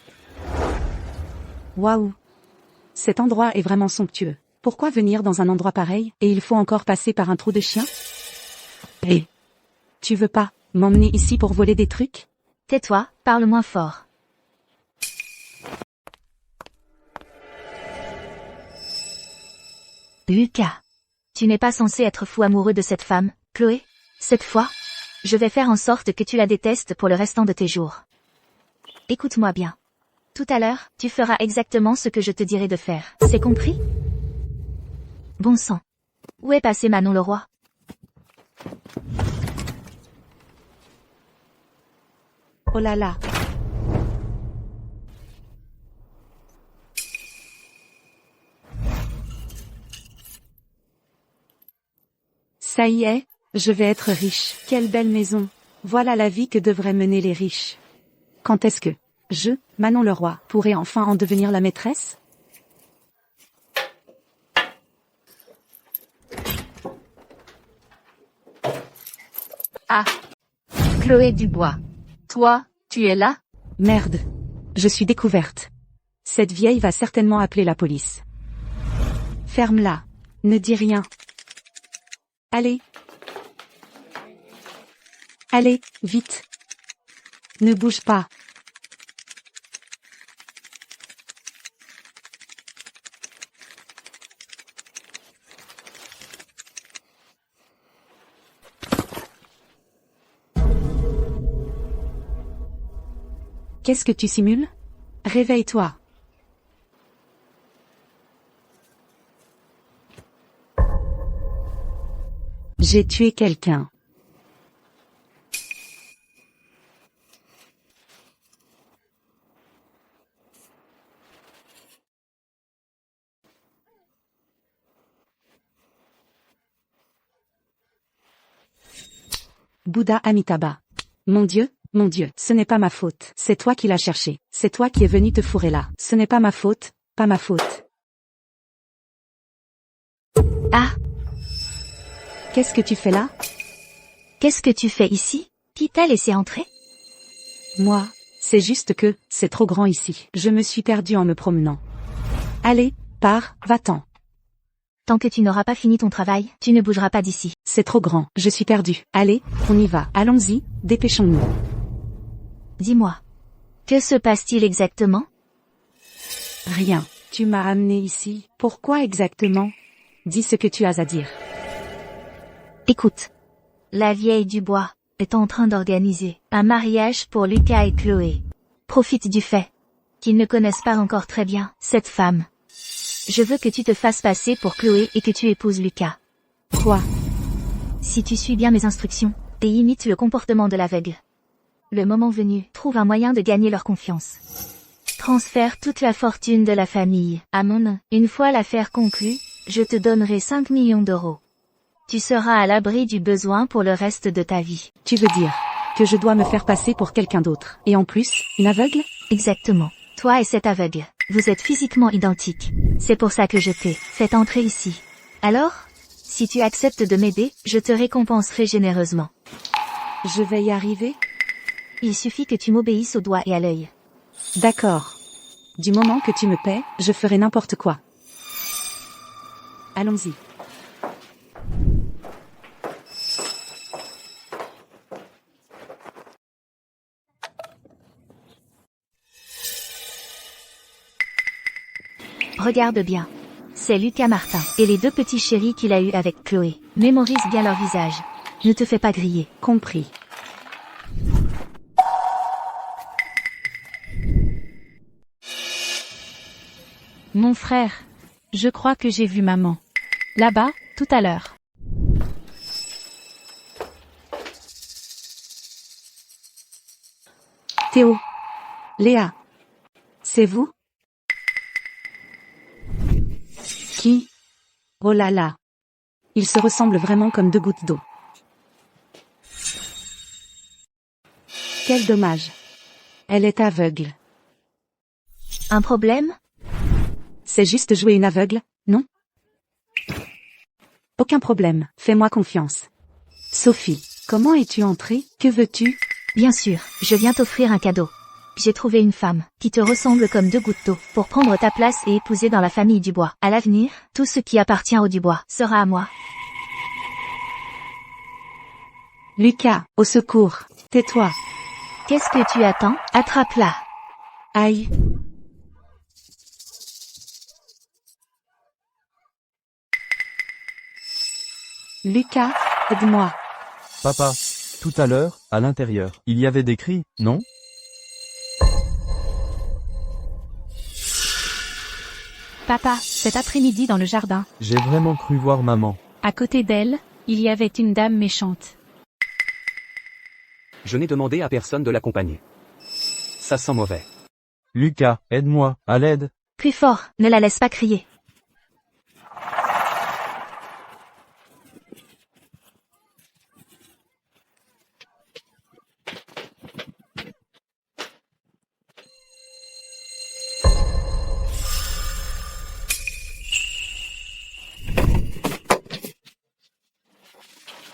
Waouh. Cet endroit est vraiment somptueux. Pourquoi venir dans un endroit pareil, et il faut encore passer par un trou de chien? Hé. Tu veux pas m'emmener ici pour voler des trucs? Tais-toi, parle moins fort. Lucas. Tu n'es pas censé être fou amoureux de cette femme, Chloé? Cette fois, je vais faire en sorte que tu la détestes pour le restant de tes jours. Écoute-moi bien. Tout à l'heure, tu feras exactement ce que je te dirai de faire. C'est compris? Bon sang. Où est passé Manon Leroy? Oh là là. Ça y est, je vais être riche. Quelle belle maison. Voilà la vie que devraient mener les riches. Quand est-ce que Manon Leroy, pourrais enfin en devenir la maîtresse? Ah. Chloé Dubois. Toi, tu es là? Merde. Je suis découverte. Cette vieille va certainement appeler la police. Ferme-la. Ne dis rien. Allez. Allez, vite. Ne bouge pas. Qu'est-ce que tu simules? Réveille-toi. J'ai tué quelqu'un. Bouddha Amitabha. Mon Dieu, ce n'est pas ma faute. C'est toi qui l'as cherché. C'est toi qui es venu te fourrer là. Ce n'est pas ma faute, pas ma faute. Ah! Qu'est-ce que tu fais là? Qu'est-ce que tu fais ici? Qui t'a laissé entrer? Moi, c'est juste que, c'est trop grand ici. Je me suis perdue en me promenant. Allez, pars, va-t'en. Tant que tu n'auras pas fini ton travail, tu ne bougeras pas d'ici. C'est trop grand, je suis perdue. Allez, on y va. Allons-y, dépêchons-nous. Dis-moi. Que se passe-t-il exactement? Rien. Tu m'as amené ici. Pourquoi exactement? Dis ce que tu as à dire. Écoute. La vieille Dubois est en train d'organiser un mariage pour Lucas et Chloé. Profite du fait qu'ils ne connaissent pas encore très bien cette femme. Je veux que tu te fasses passer pour Chloé et que tu épouses Lucas. Quoi? Si tu suis bien mes instructions, et imites le comportement de l'aveugle. Le moment venu, trouve un moyen de gagner leur confiance. Transfère toute la fortune de la famille à mon nom. Une fois l'affaire conclue, je te donnerai 5 millions d'euros. Tu seras à l'abri du besoin pour le reste de ta vie. Tu veux dire que je dois me faire passer pour quelqu'un d'autre, et en plus, une aveugle? Exactement. Toi et cet aveugle, vous êtes physiquement identiques. C'est pour ça que je t'ai fait entrer ici. Alors, si tu acceptes de m'aider, je te récompenserai généreusement. Je vais y arriver? Il suffit que tu m'obéisses au doigt et à l'œil. D'accord. Du moment que tu me paies, je ferai n'importe quoi. Allons-y. Regarde bien. C'est Lucas Martin et les deux petits chéris qu'il a eus avec Chloé. Mémorise bien leur visage. Ne te fais pas griller. Compris. Mon frère. Je crois que j'ai vu maman. Là-bas, tout à l'heure. Théo. Léa. C'est vous? Qui? Oh là là. Ils se ressemblent vraiment comme deux gouttes d'eau. Quel dommage. Elle est aveugle. Un problème? C'est juste jouer une aveugle, non? Aucun problème, fais-moi confiance. Sophie, comment es-tu entrée? Que veux-tu? Bien sûr, je viens t'offrir un cadeau. J'ai trouvé une femme, qui te ressemble comme 2 gouttes d'eau, pour prendre ta place et épouser dans la famille Dubois. À l'avenir, tout ce qui appartient au Dubois sera à moi. Lucas, au secours. Tais-toi. Qu'est-ce que tu attends? Attrape-la. Aïe. Lucas, aide-moi. Papa. Tout à l'heure, à l'intérieur, il y avait des cris, non? Papa, cet après-midi dans le jardin, J'ai vraiment cru voir maman. à côté d'elle, il y avait une dame méchante. Je n'ai demandé à personne de l'accompagner. Ça sent mauvais. Lucas, aide-moi, à l'aide. Plus fort, ne la laisse pas crier.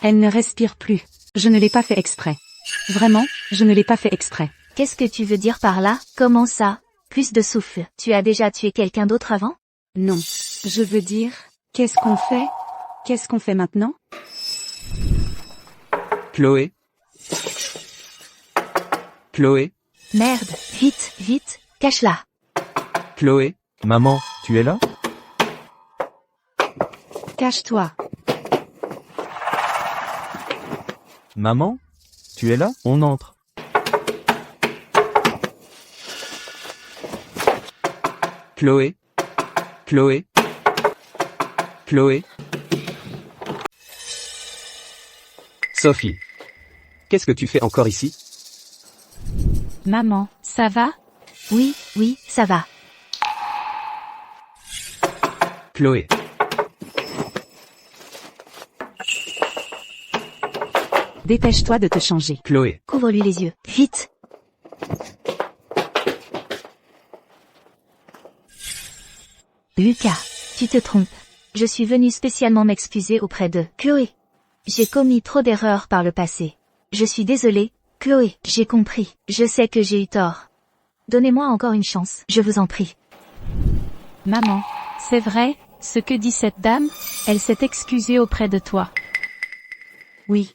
Elle ne respire plus. Je ne l'ai pas fait exprès. Vraiment, je ne l'ai pas fait exprès. Qu'est-ce que tu veux dire par là? Comment ça? Plus de souffle. Tu as déjà tué quelqu'un d'autre avant? Non. Je veux dire, qu'est-ce qu'on fait? Qu'est-ce qu'on fait maintenant? Chloé? Chloé? Merde, vite, vite, cache-la. Chloé? Maman, tu es là? Cache-toi. Maman? Tu es là? On entre. Chloé? Chloé? Chloé? Sophie. Qu'est-ce que tu fais encore ici? Maman, ça va? Oui, oui, ça va. Chloé. Dépêche-toi de te changer. Chloé. Couvre-lui les yeux, vite. Lucas, tu te trompes. Je suis venu spécialement m'excuser auprès de Chloé. J'ai commis trop d'erreurs par le passé. Je suis désolée, Chloé, j'ai compris. Je sais que j'ai eu tort. Donnez-moi encore une chance, je vous en prie. Maman, c'est vrai, ce que dit cette dame? Elle s'est excusée auprès de toi. Oui.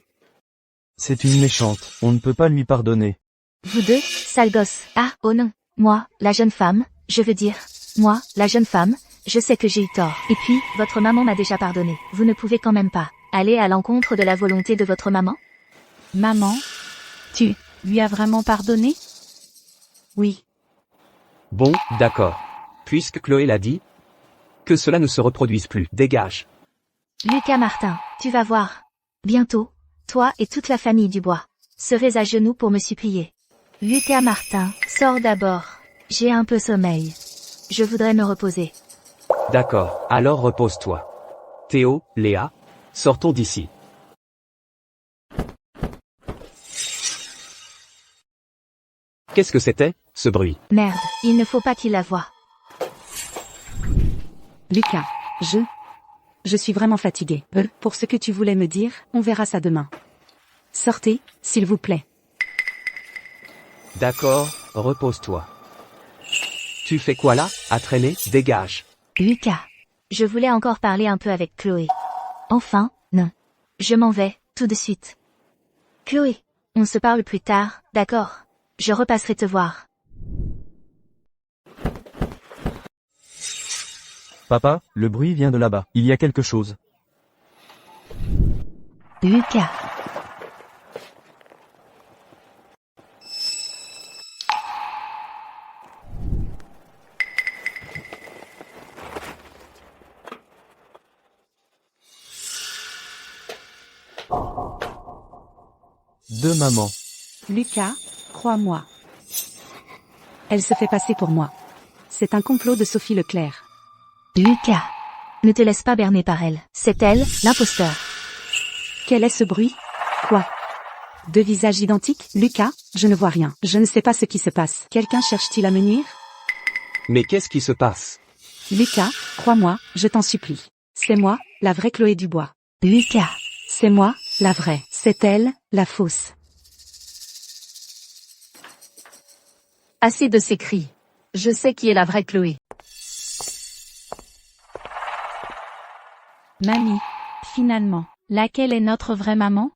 C'est une méchante, on ne peut pas lui pardonner. Vous deux, sale gosse. Ah, oh non. Moi, la jeune femme, je veux dire. Moi, la jeune femme, je sais que j'ai eu tort. Et puis, votre maman m'a déjà pardonné. Vous ne pouvez quand même pas aller à l'encontre de la volonté de votre maman? Maman, tu lui as vraiment pardonné? Oui. Bon, d'accord. Puisque Chloé l'a dit, que cela ne se reproduise plus. Dégage. Lucas Martin, tu vas voir. Bientôt, toi et toute la famille Dubois serez à genoux pour me supplier. Lucas Martin, sors d'abord. J'ai un peu sommeil. Je voudrais me reposer. D'accord, alors repose-toi. Théo, Léa, sortons d'ici. Qu'est-ce que c'était, ce bruit? Merde, il ne faut pas qu'il la voie. Lucas, je suis vraiment fatiguée. Pour ce que tu voulais me dire, on verra ça demain. Sortez, s'il vous plaît. D'accord, repose-toi. Tu fais quoi là, à traîner? Dégage. Lucas, je voulais encore parler un peu avec Chloé. Enfin, non. Je m'en vais, tout de suite. Chloé, on se parle plus tard, d'accord? Je repasserai te voir. Papa, le bruit vient de là-bas. Il y a quelque chose. Lucas. Deux mamans. Lucas, crois-moi. Elle se fait passer pour moi. C'est un complot de Sophie Leclerc. Lucas. Ne te laisse pas berner par elle. C'est elle, l'imposteur. Quel est ce bruit? Quoi? Deux visages identiques? Lucas, je ne vois rien. Je ne sais pas ce qui se passe. Quelqu'un cherche-t-il à me nuire? Mais qu'est-ce qui se passe? Lucas, crois-moi, je t'en supplie. C'est moi, la vraie Chloé Dubois. Lucas. C'est moi, la vraie. C'est elle, la fausse. Assez de ces cris. Je sais qui est la vraie Chloé. Mamie. Finalement, laquelle est notre vraie maman?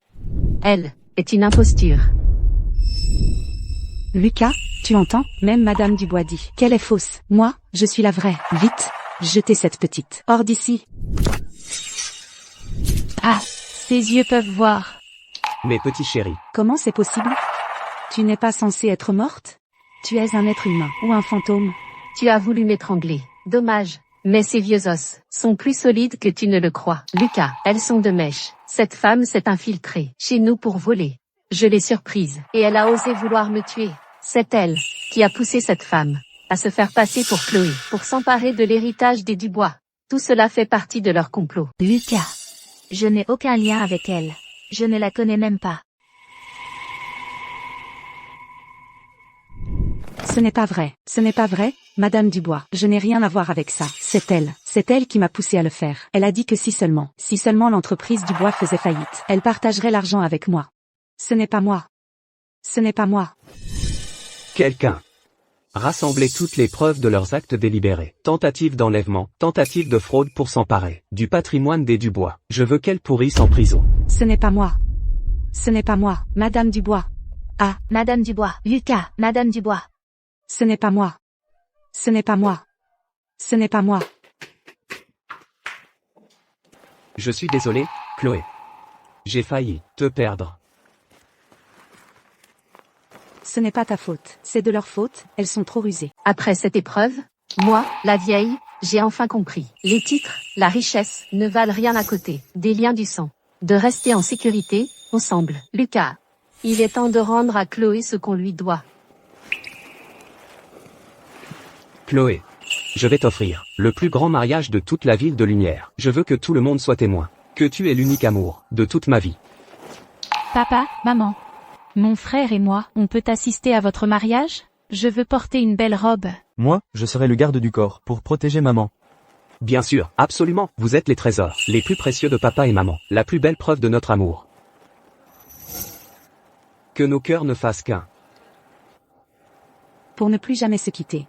Elle est une imposture. Lucas, tu entends? Même Madame Dubois dit qu'elle est fausse. Moi, je suis la vraie. Vite, jetez cette petite hors d'ici. Ah, ses yeux peuvent voir. Mes petits chéris. Comment c'est possible? Tu n'es pas censée être morte? Tu es un être humain ou un fantôme? Tu as voulu m'étrangler. Dommage. Mais ces vieux os sont plus solides que tu ne le crois. Lucas, elles sont de mèche. Cette femme s'est infiltrée chez nous pour voler. Je l'ai surprise et elle a osé vouloir me tuer. C'est elle qui a poussé cette femme à se faire passer pour Chloé, pour s'emparer de l'héritage des Dubois. Tout cela fait partie de leur complot. Lucas. Je n'ai aucun lien avec elle. Je ne la connais même pas. Ce n'est pas vrai. Ce n'est pas vrai, Madame Dubois. Je n'ai rien à voir avec ça. C'est elle. C'est elle qui m'a poussé à le faire. Elle a dit que si seulement l'entreprise Dubois faisait faillite, elle partagerait l'argent avec moi. Ce n'est pas moi. Ce n'est pas moi. Quelqu'un. Rassemblez toutes les preuves de leurs actes délibérés. Tentative d'enlèvement, tentative de fraude pour s'emparer du patrimoine des Dubois. Je veux qu'elle pourrisse en prison. Ce n'est pas moi. Ce n'est pas moi, Madame Dubois. Ah, Madame Dubois. Lucas. Madame Dubois. ce n'est pas moi. Ce n'est pas moi. Ce n'est pas moi. Je suis désolé, Chloé. J'ai failli te perdre. Ce n'est pas ta faute. C'est de leur faute, elles sont trop rusées. Après cette épreuve, moi, la vieille, j'ai enfin compris. Les titres, la richesse, ne valent rien à côté des liens du sang. De rester en sécurité, ensemble. Lucas, il est temps de rendre à Chloé ce qu'on lui doit. Chloé, je vais t'offrir le plus grand mariage de toute la ville de Lumière. Je veux que tout le monde soit témoin. Que tu es l'unique amour de toute ma vie. Papa, maman. Mon frère et moi, on peut assister à votre mariage? Je veux porter une belle robe. Moi, je serai le garde du corps, pour protéger maman. Bien sûr, absolument, vous êtes les trésors, les plus précieux de papa et maman, la plus belle preuve de notre amour. Que nos cœurs ne fassent qu'un. Pour ne plus jamais se quitter.